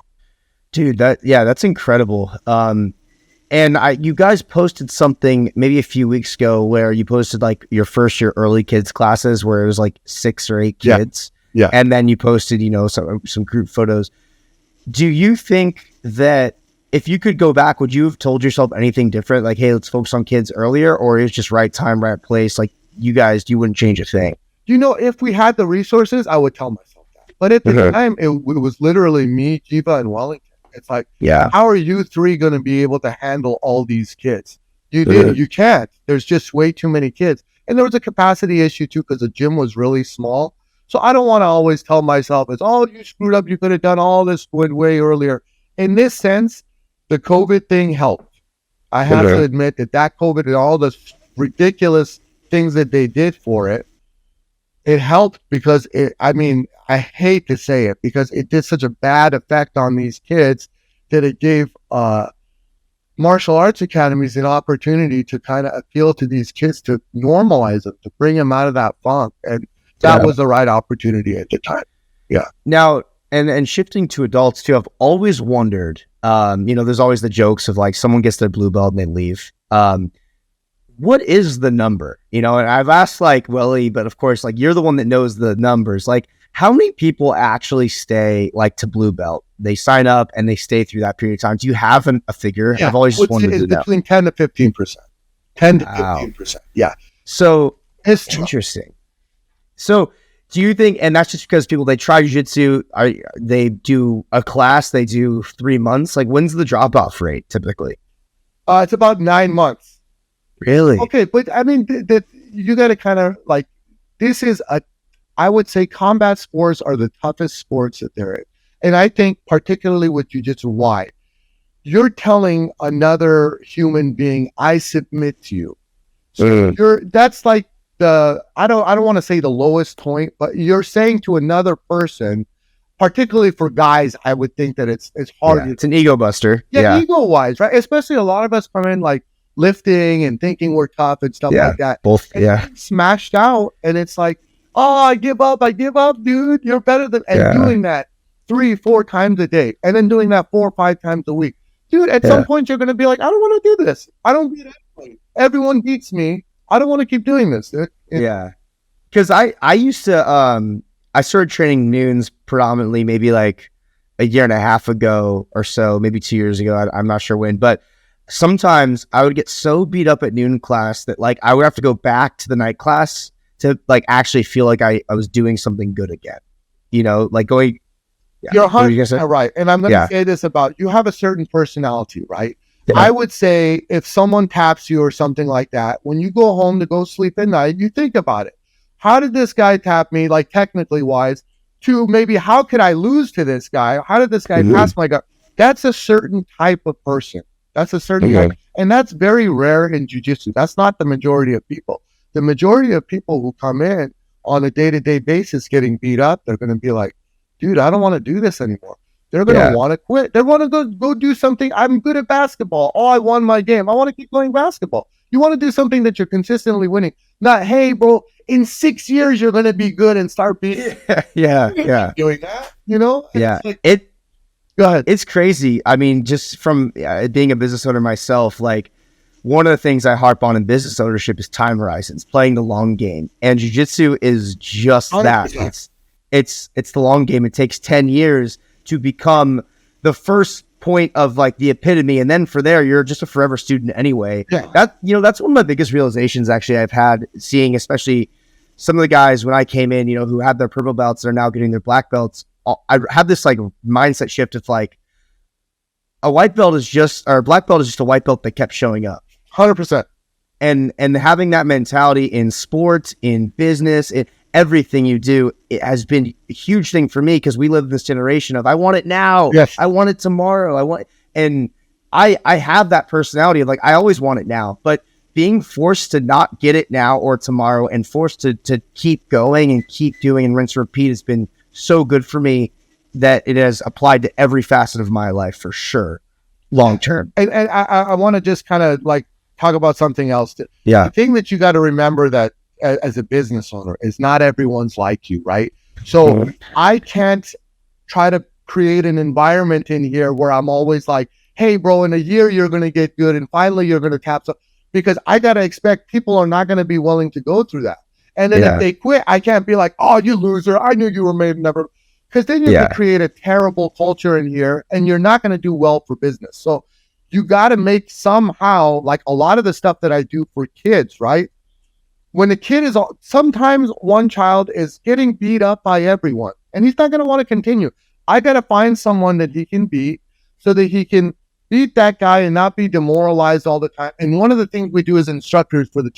Dude, that's incredible. And you guys posted something maybe a few weeks ago where you posted like your first year early kids classes where it was like 6 or 8 kids. Yeah. And then you posted, some group photos. Do you think that if you could go back, would you have told yourself anything different? Like, hey, let's focus on kids earlier, or it's just right time, right place? Like you wouldn't change a thing. If we had the resources, I would tell myself that. But at the time, it was literally me, Jiva, and Wellington. It's like, how are you 3 going to be able to handle all these kids? You can't. There's just way too many kids. And there was a capacity issue too, because the gym was really small. So I don't want to always tell myself, you screwed up. You could have done all this way earlier. In this sense, the COVID thing helped. I have to admit that COVID and all the ridiculous things that they did for it, it helped because I hate to say it because it did such a bad effect on these kids that it gave martial arts academies an opportunity to kind of appeal to these kids, to normalize them, to bring them out of that funk. And that was the right opportunity at the time. Yeah. Now, and shifting to adults too, I've always wondered, there's always the jokes of like someone gets their blue belt and they leave. What is the number? And I've asked like Willie, but of course, like you're the one that knows the numbers. Like how many people actually stay like to blue belt? They sign up and they stay through that period of time. Do you have a figure? Yeah. I've always just wanted to know. Between 10 to 15%. 10 to 15%. Yeah. So it's interesting. So do you think, and that's just because they try jiu-jitsu, they do a class, they do 3 months. Like when's the drop-off rate typically? It's about 9 months. Really? Okay, but I mean, you got to kind of like, I would say combat sports are the toughest sports that there is. And I think particularly with jiu-jitsu, why? You're telling another human being, I submit to you. So that's like I don't want to say the lowest point, but you're saying to another person, particularly for guys, I would think that it's hard. Yeah, it's an ego buster. Yeah, ego-wise, right? Especially a lot of us come in like lifting and thinking we're tough and stuff like that. Both, and smashed out, and it's like, I give up, dude. You're better than doing that 3-4 times a day, and then doing that 4 or 5 times a week, dude. At some point, you're going to be like, I don't want to do this. I don't beat anyone. Everyone beats me. I don't want to keep doing this. Yeah, because I used to I started training noons predominantly maybe like a year and a half ago or so, maybe 2 years ago. I'm not sure when, but sometimes I would get so beat up at noon class that like I would have to go back to the night class to like actually feel like I was doing something good again. Like going. Yeah. You're 100% right. And I'm going to say this about, you have a certain personality, right? Yeah. I would say if someone taps you or something like that, when you go home to go sleep at night, you think about it. How did this guy tap me, like technically wise, to maybe how could I lose to this guy? How did this guy pass my gut? That's a certain type of person. That's a certain type. And that's very rare in jiu-jitsu. That's not the majority of people. The majority of people who come in on a day-to-day basis getting beat up, they're going to be like, dude, I don't want to do this anymore. They're going to want to quit. They want to go do something. I'm good at basketball. I won my game. I want to keep playing basketball. You want to do something that you're consistently winning. Not, hey, bro, in 6 years, you're going to be good and start beating. Yeah. Doing that, Go ahead. It's crazy. I mean, just from being a business owner myself, like one of the things I harp on in business ownership is time horizons, playing the long game. And jiu-jitsu is just 100%. That. It's the long game. It takes 10 years to become the first point of like the epitome. And then for there, you're just a forever student anyway. Yeah. That's one of my biggest realizations actually I've had seeing, especially some of the guys when I came in, who had their purple belts that are now getting their black belts. I have this like mindset shift of like a white belt is just, or a black belt is just a white belt that kept showing up. 100%. And having that mentality in sports, in business, in everything you do, it has been a huge thing for me because we live in this generation of I want it now. Yes. I want it tomorrow. And I have that personality of like, I always want it now, but being forced to not get it now or tomorrow and forced to keep going and keep doing and rinse and repeat has been so good for me. that it has applied to every facet of my life for sure, long term. And I want to just kind of like talk about something else. Yeah. The thing that you got to remember that as a business owner is not everyone's like you, right? So I can't try to create an environment in here where I'm always like, hey, bro, in a year, you're going to get good. And finally, you're going to tap some, because I got to expect people are not going to be willing to go through that. And then if they quit, I can't be like, oh, you loser. I knew you were made never. Because then you could create a terrible culture in here and you're not going to do well for business. So you got to make somehow, like a lot of the stuff that I do for kids, right? When the kid is, sometimes one child is getting beat up by everyone and he's not going to want to continue. I got to find someone that he can beat so that he can beat that guy and not be demoralized all the time. And one of the things we do as instructors for the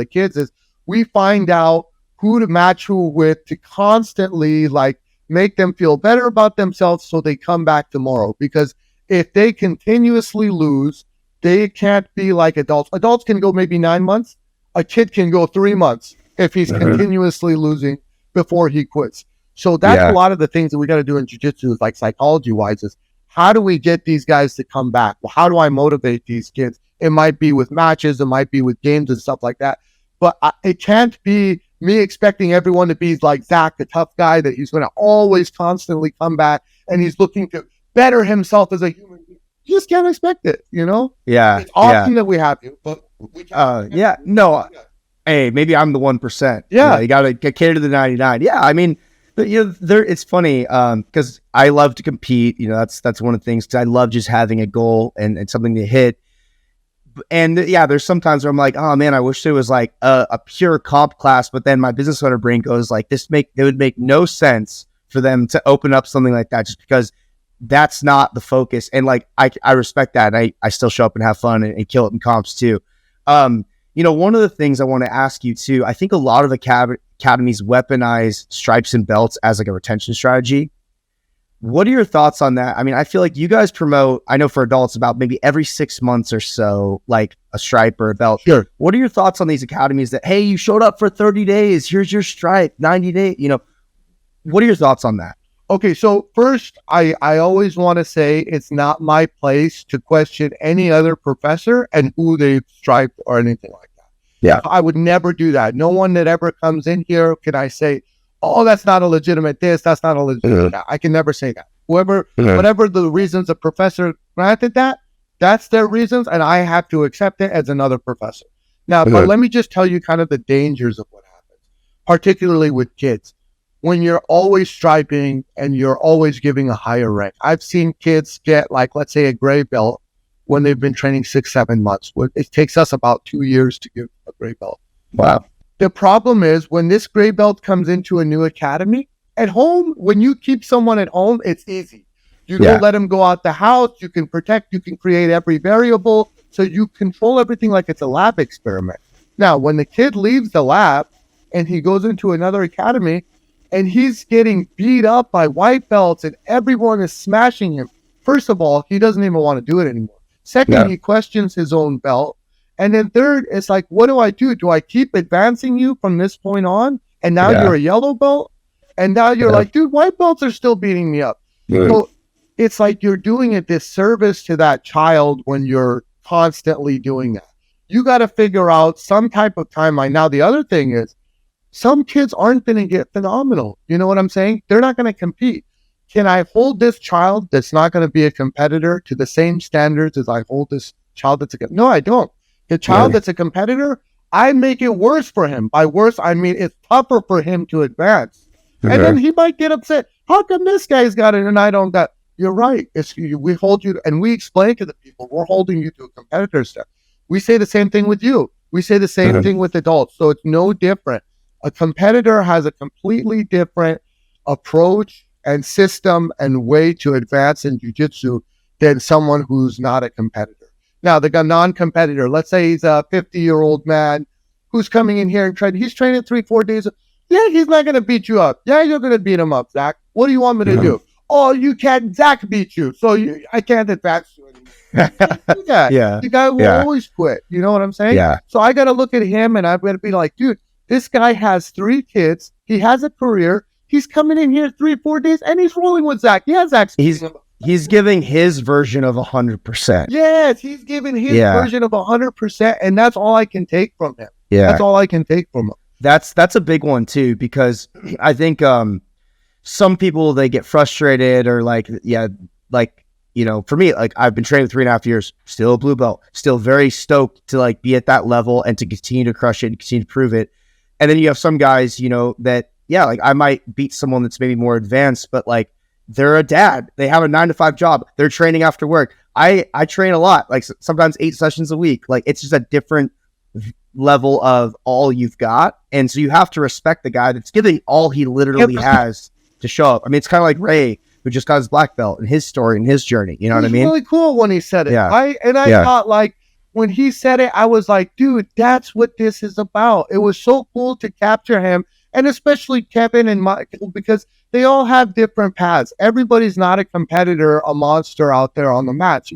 kids is we find out who to match who with to constantly like make them feel better about themselves so they come back tomorrow. Because if they continuously lose, they can't be like adults. Adults can go maybe 9 months. A kid can go 3 months if he's continuously losing before he quits. So that's a lot of the things that we got to do in jiu-jitsu, like psychology-wise, is how do we get these guys to come back? Well, how do I motivate these kids? It might be with matches, it might be with games and stuff like that. But it can't be me expecting everyone to be like Zack, the tough guy that he's going to always constantly come back and he's looking to better himself as a human being. You just can't expect it, you know? Yeah. It's awesome that we have you, but we can't. Hey, maybe I'm the 1%. Yeah. You got to get cater to the 99. Yeah. I mean, it's funny because I love to compete. You know, that's one of the things, because I love just having a goal and something to hit. And there's sometimes where I'm like, oh man, I wish there was like a pure comp class, but then my business owner brain goes like, it would make no sense for them to open up something like that, just because that's not the focus. And like, I respect that. And I still show up and have fun and kill it in comps too. One of the things I want to ask you too, I think a lot of academies weaponize stripes and belts as like a retention strategy. What are your thoughts on that? I mean, I feel like you guys promote, I know for adults, about maybe every 6 months or so, like a stripe or a belt. Sure. What are your thoughts on these academies that, hey, you showed up for 30 days, here's your stripe, 90 days, what are your thoughts on that? Okay, so first, I always want to say it's not my place to question any other professor and who they've striped or anything like that. Yeah. I would never do that. No one that ever comes in here can I say, oh, that's not a legitimate this, that's not a legitimate that. I can never say that. Whatever the reasons a professor granted that's their reasons, and I have to accept it as another professor. Now, but let me just tell you kind of the dangers of what happens, particularly with kids. When you're always striping and you're always giving a higher rank. I've seen kids get, like, let's say a gray belt when they've been training 6-7 months. It takes us about 2 years to give a gray belt. Wow. The problem is when this gray belt comes into a new academy, at home, when you keep someone at home, it's easy. You don't let them go out the house. You can protect, you can create every variable. So you control everything like it's a lab experiment. Now, when the kid leaves the lab and he goes into another academy and he's getting beat up by white belts and everyone is smashing him, first of all, he doesn't even want to do it anymore. Second, he questions his own belt. And then third, it's like, what do I do? Do I keep advancing you from this point on? And now you're a yellow belt? And now you're like, dude, white belts are still beating me up. So it's like you're doing a disservice to that child when you're constantly doing that. You got to figure out some type of timeline. Now, the other thing is, some kids aren't going to get phenomenal. You know what I'm saying? They're not going to compete. Can I hold this child that's not going to be a competitor to the same standards as I hold this child that's a competitor? No, I don't. The child that's a competitor, I make it worse for him. By worse, I mean it's tougher for him to advance. And then he might get upset. How come this guy's got it and I don't got it? You're right. We hold you, and we explain to the people, we're holding you to a competitor step. We say the same thing with you. We say the same thing with adults. So it's no different. A competitor has a completely different approach and system and way to advance in jiu-jitsu than someone who's not a competitor. Now, the non-competitor, let's say he's a 50-year-old man who's coming in here and he's training 3-4 days. Yeah, he's not going to beat you up. Yeah, you're going to beat him up, Zack. What do you want me to do? Oh, you can't. Zack beat you, so I can't advance you anymore. The guy will always quit. You know what I'm saying? Yeah. So I got to look at him and I've got to be like, dude, this guy has 3 kids. He has a career. He's coming in here 3-4 days and he's rolling with Zack. Yeah, Zack's he's giving his version of 100%. Yes, he's giving his version of 100%, and that's all I can take from him. Yeah, that's all I can take from him. That's a big one too, because I think some people, they get frustrated or like, for me, like I've been training 3.5 years, still a blue belt, still very stoked to like be at that level and to continue to crush it and continue to prove it. And then you have some guys, that, like I might beat someone that's maybe more advanced, but like they're a dad, they have a 9-to-5 job, they're training after work. I train a lot, like sometimes 8 sessions a week. Like it's just a different level of all you've got. And so you have to respect the guy that's giving all he literally has to show up. I mean, it's kind of like Ray, who just got his black belt and his story and his journey. You know what I mean? Really cool when he said it. Yeah. I thought, like, when he said it, I was like, dude, that's what this is about. It was so cool to capture him, and especially Kevin and Michael, because they all have different paths. Everybody's not a competitor, a monster out there on the mats,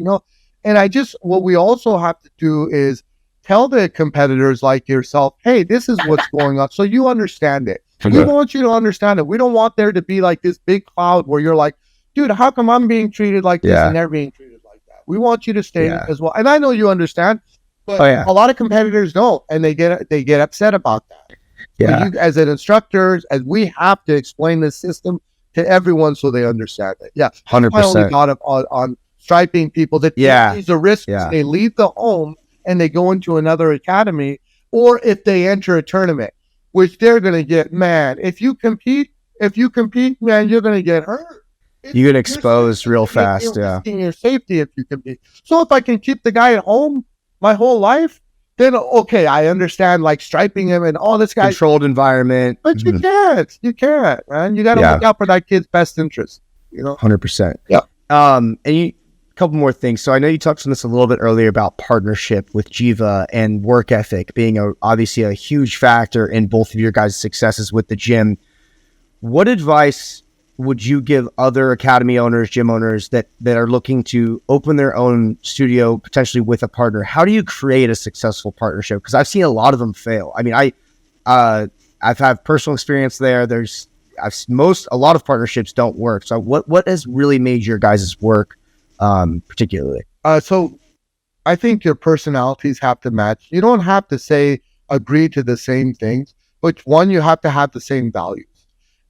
And what we also have to do is tell the competitors like yourself, hey, this is what's going on, so you understand it. We want you to understand it. We don't want there to be like this big cloud where you're like, dude, how come I'm being treated like this and they're being treated like that? We want you to stay as well. And I know you understand, but a lot of competitors don't, and they get upset about that. Yeah. You, as an instructor, as we have to explain this system to everyone so they understand it. Yeah, 100%. I only got up on striping people that these are risks. They leave the home and they go into another academy, or if they enter a tournament, which they're going to get, man, if you compete, man, you're going to get hurt. You get exposed real fast. You're risking your safety if you compete. So if I can keep the guy at home my whole life, then okay, I understand like striping him and all this guy. Controlled environment. But you can't, man. You got to look out for that kid's best interest, 100%. Yeah. And a couple more things. So I know you touched on this a little bit earlier about partnership with Jiva and work ethic being obviously a huge factor in both of your guys' successes with the gym. What advice would you give other academy owners, gym owners that are looking to open their own studio potentially with a partner? How do you create a successful partnership? Because I've seen a lot of them fail. I mean, I've had personal experience there. A lot of partnerships don't work. So what has really made your guys' work particularly? So I think your personalities have to match. You don't have to agree to the same things, but one, you have to have the same values.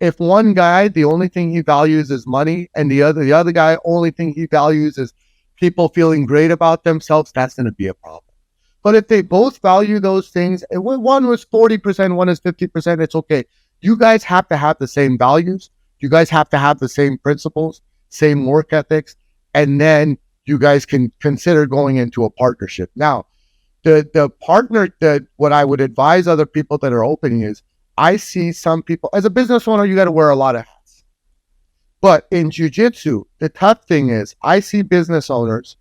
If one guy, the only thing he values is money, and the other guy, only thing he values is people feeling great about themselves, that's going to be a problem. But if they both value those things, and one was 40%, one is 50%, it's okay. You guys have to have the same values. You guys have to have the same principles, same work ethics, and then you guys can consider going into a partnership. Now, the partner that what I would advise other people that are opening is, I see some people, as a business owner, you got to wear a lot of hats. But in jiu-jitsu, the tough thing is, I see business owners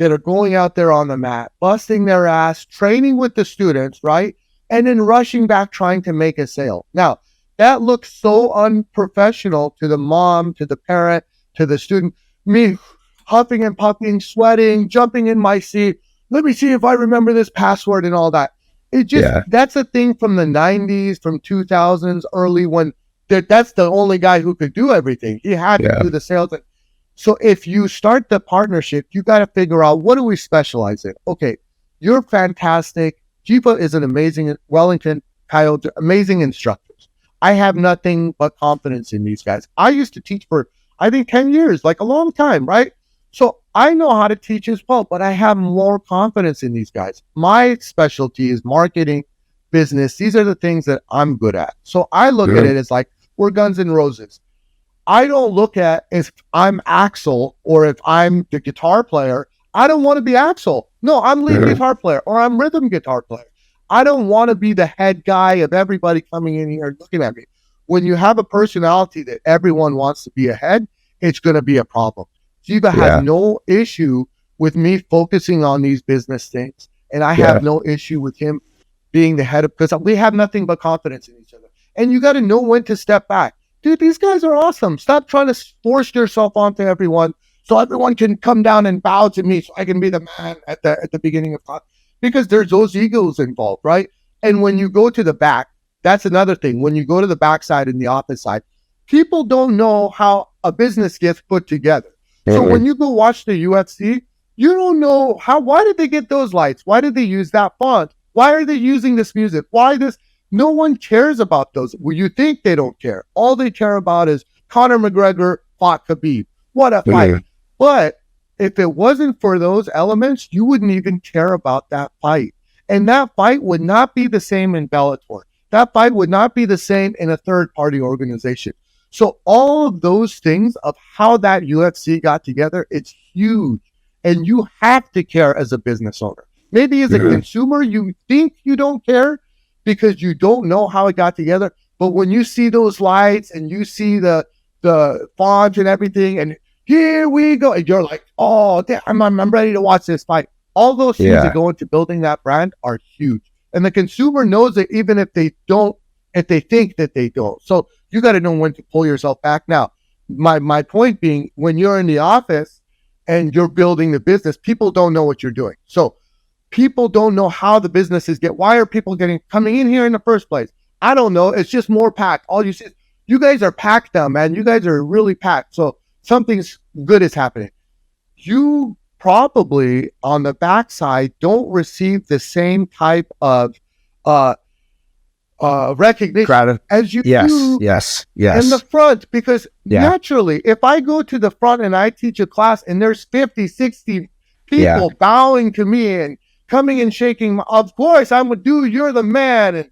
that are going out there on the mat, busting their ass, training with the students, right? And then rushing back trying to make a sale. Now, that looks so unprofessional to the mom, to the parent, to the student. Me huffing and puffing, sweating, jumping in my seat. Let me see if I remember this password and all that. That's a thing from the 90s, from 2000s, early, when that's the only guy who could do everything. He had to do the sales. So if you start the partnership, you got to figure out, what do we specialize in? Okay, you're fantastic. Jiva is an amazing, Wellington, Khayat, amazing instructors. I have nothing but confidence in these guys. I used to teach for, I think, 10 years, like a long time, right? So I know how to teach as well, but I have more confidence in these guys. My specialty is marketing, business. These are the things that I'm good at. So I look at it as like, we're Guns N' Roses. I don't look at if I'm Axel or if I'm the guitar player. I don't want to be Axel. No, I'm lead guitar player, or I'm rhythm guitar player. I don't want to be the head guy of everybody coming in here and looking at me. When you have a personality that everyone wants to be ahead, it's going to be a problem. Jiva has no issue with me focusing on these business things. And I have no issue with him being the head of, because we have nothing but confidence in each other. And you got to know when to step back. Dude, these guys are awesome. Stop trying to force yourself onto everyone so everyone can come down and bow to me so I can be the man at the beginning of class. Because there's those egos involved, right? And when you go to the back, That's another thing. When you go to the backside and the office side, people don't know how a business gets put together. So when you go watch the UFC, you don't know why did they get those lights? Why did they use that font? Why are they using this music? Why this? No one cares about those. Well, you think they don't care. All they care about is Conor McGregor fought Khabib. What a fight. But if it wasn't for those elements, you wouldn't even care about that fight. And that fight would not be the same in Bellator. That fight would not be the same in a third-party organization. So all of those things of how that UFC got together, it's huge. And you have to care as a business owner. Maybe as a consumer, you think you don't care because you don't know how it got together. But when you see those lights and you see the font and everything, and here we go, and you're like, oh, damn, I'm ready to watch this fight. All those things that go into building that brand are huge. And the consumer knows it even if they think that they don't. So you got to know when to pull yourself back. Now, my point being, when you're in the office and you're building the business, people don't know what you're doing. So people don't know how the businesses why are people coming in here in the first place? I don't know. It's just more packed. All you see is, you guys are packed now, man. You guys are really packed. So something's good is happening. You probably on the backside don't receive the same type of recognition as you do in the front, because naturally, if I go to the front and I teach a class and there's 50, 60 people bowing to me and coming and shaking, of course I'm with you, you're the man, and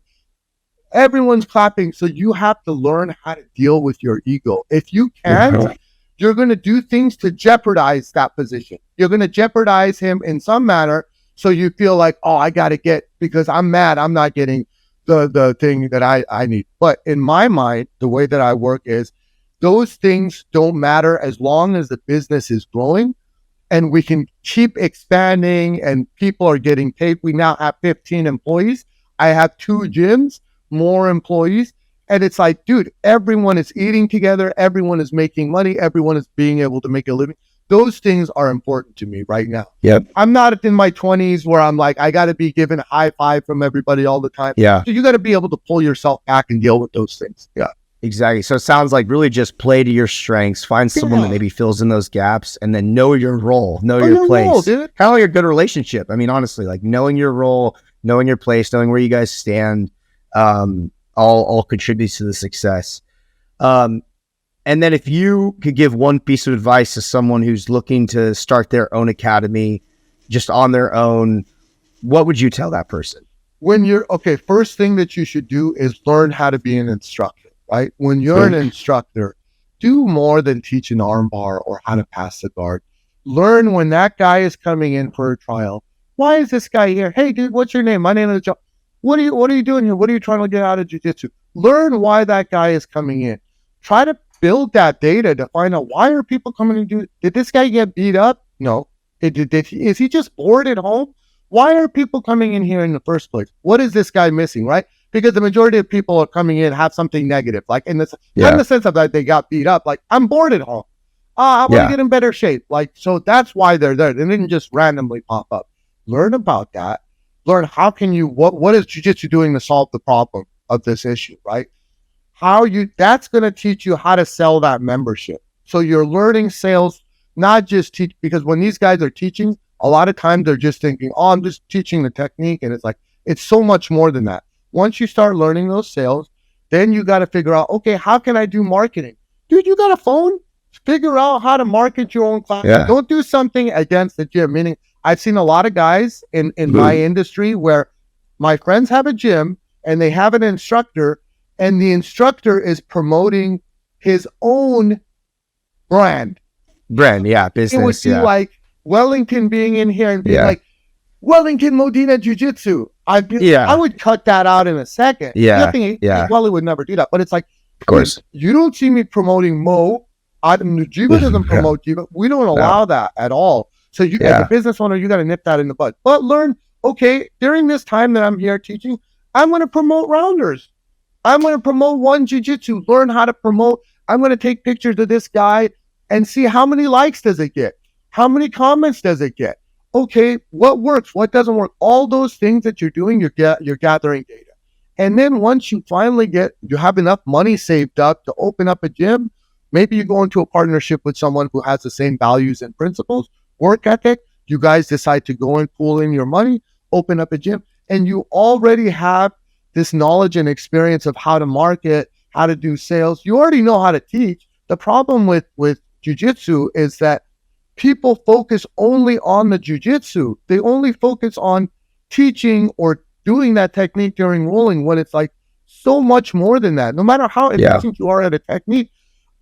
everyone's clapping. So you have to learn how to deal with your ego. If you can't, you're going to do things to jeopardize that position. You're going to jeopardize him in some manner. So you feel like, oh, I got to get, because I'm mad, I'm not getting the thing that I need. But in my mind, the way that I work is those things don't matter as long as the business is growing and we can keep expanding and people are getting paid. We now have 15 employees. I have 2 gyms, more employees. And it's like, dude, everyone is eating together. Everyone is making money. Everyone is being able to make a living. Those things are important to me right now. Yep. I'm not in my 20s where I'm like, I got to be given a high five from everybody all the time. Yeah. So you got to be able to pull yourself back and deal with those things. Yeah. Exactly. So it sounds like really just play to your strengths, find someone that maybe fills in those gaps, and then know your role, know your place. Role, dude. Kind of like a good relationship. I mean, honestly, like knowing your role, knowing your place, knowing where you guys stand, all contributes to the success. And then if you could give one piece of advice to someone who's looking to start their own academy just on their own, what would you tell that person? First thing that you should do is learn how to be an instructor, right? When you're an instructor, do more than teach an arm bar or how to pass the guard. Learn when that guy is coming in for a trial. Why is this guy here? Hey, dude, what's your name? My name is John. What are you doing here? What are you trying to get out of jiu-jitsu? Learn why that guy is coming in. Try to build that data to find out, why are people coming to did this guy get beat up? No. Is he just bored at home? Why are people coming in here in the first place? What is this guy missing, right? Because the majority of people are coming in have something negative, like in this, not in the sense of that they got beat up, like I'm bored at home. I want to get in better shape. Like, so that's why they're there. They didn't just randomly pop up. Learn about that. Learn how can you, what is jiu-jitsu doing to solve the problem of this issue, right? That's going to teach you how to sell that membership. So you're learning sales, not just teach, because when these guys are teaching, a lot of times they're just thinking, oh, I'm just teaching the technique. And it's like, it's so much more than that. Once you start learning those sales, then you got to figure out, okay, how can I do marketing? Dude, you got a phone? Figure out how to market your own class. Yeah. Don't do something against the gym. Meaning, I've seen a lot of guys in my industry where my friends have a gym and they have an instructor, and the instructor is promoting his own brand. Business. It would be like Wellington being in here and being like, Wellington Modena Jiu-Jitsu. I would cut that out in a second. Well, would never do that. But it's like, of course, you don't see me promoting Mo. Jiva doesn't promote Jiva. We don't allow that at all. So you, as a business owner, you got to nip that in the bud. But learn, okay, during this time that I'm here teaching, I'm going to promote rounders. I'm going to promote One Jiu-Jitsu. Learn how to promote. I'm going to take pictures of this guy and see how many likes does it get? How many comments does it get? Okay, what works? What doesn't work? All those things that you're doing, you're gathering data. And then once you finally you have enough money saved up to open up a gym, maybe you go into a partnership with someone who has the same values and principles, work ethic. You guys decide to go and pool in your money, open up a gym, and you already have this knowledge and experience of how to market, how to do sales. You already know how to teach. The problem with jiu-jitsu is that people focus only on the jiu-jitsu. They only focus on teaching or doing that technique during rolling, when it's like so much more than that. No matter how efficient you are at a technique,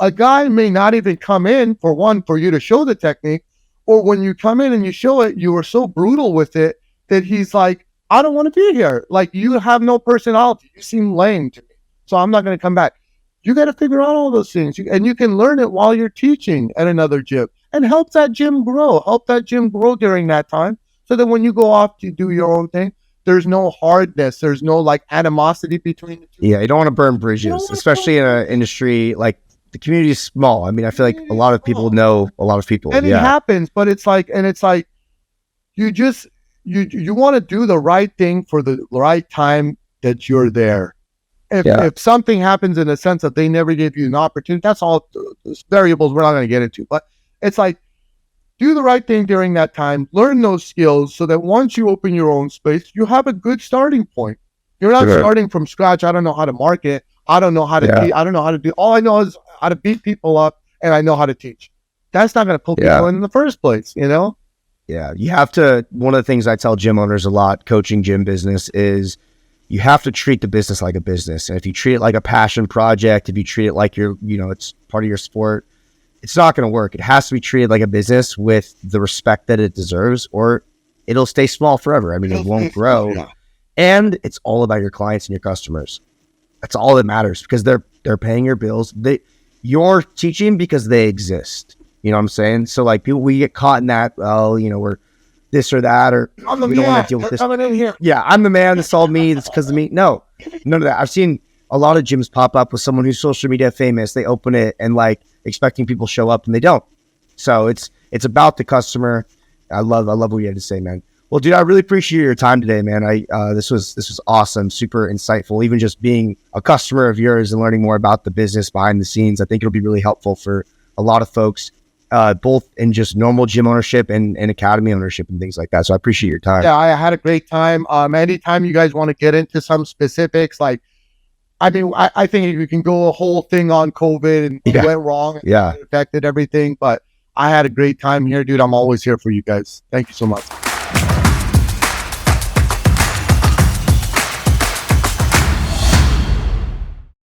a guy may not even come in for you to show the technique, or when you come in and you show it, you are so brutal with it that he's like, I don't want to be here. Like, you have no personality. You seem lame to me, so I'm not going to come back. You got to figure out all those things, and you can learn it while you're teaching at another gym, and help that gym grow. Help that gym grow during that time, so that when you go off to do your own thing, there's no hardness. There's no like animosity between the two. Yeah, you don't want to burn bridges, especially in an industry like the community is small. I mean, I feel like a lot of people know a lot of people. And it happens, but it's like you just, you want to do the right thing for the right time that you're there. If something happens in the sense that they never gave you an opportunity, that's all variables we're not going to get into. But it's like, do the right thing during that time, learn those skills so that once you open your own space, you have a good starting point. You're not starting from scratch. I don't know how to market. I don't know how to teach. I don't know how to do. All I know is how to beat people up, and I know how to teach. That's not going to pull people in the first place, you know? Yeah, you have to. One of the things I tell gym owners a lot, coaching gym business, is you have to treat the business like a business. And if you treat it like a passion project, if you treat it like it's part of your sport, it's not going to work. It has to be treated like a business with the respect that it deserves, or it'll stay small forever. I mean, it won't grow. Yeah. And it's all about your clients and your customers. That's all that matters, because they're paying your bills. You're teaching because they exist. You know what I'm saying? So like, people, we get caught in that, we're this or that, or we don't want to deal with this. Coming in here. Yeah, I'm the man. It's all me. It's because of me. No, none of that. I've seen a lot of gyms pop up with someone who's social media famous. They open it and like expecting people show up, and they don't. So it's about the customer. I love what you had to say, man. Well, dude, I really appreciate your time today, man. This was awesome, super insightful. Even just being a customer of yours and learning more about the business behind the scenes, I think it'll be really helpful for a lot of folks, both in just normal gym ownership and academy ownership and things like that. So I appreciate your time. Yeah, I had a great time. Anytime you guys want to get into some specifics, like, I mean, I think you can go a whole thing on COVID and what went wrong. And it affected everything. But I had a great time here, dude. I'm always here for you guys. Thank you so much.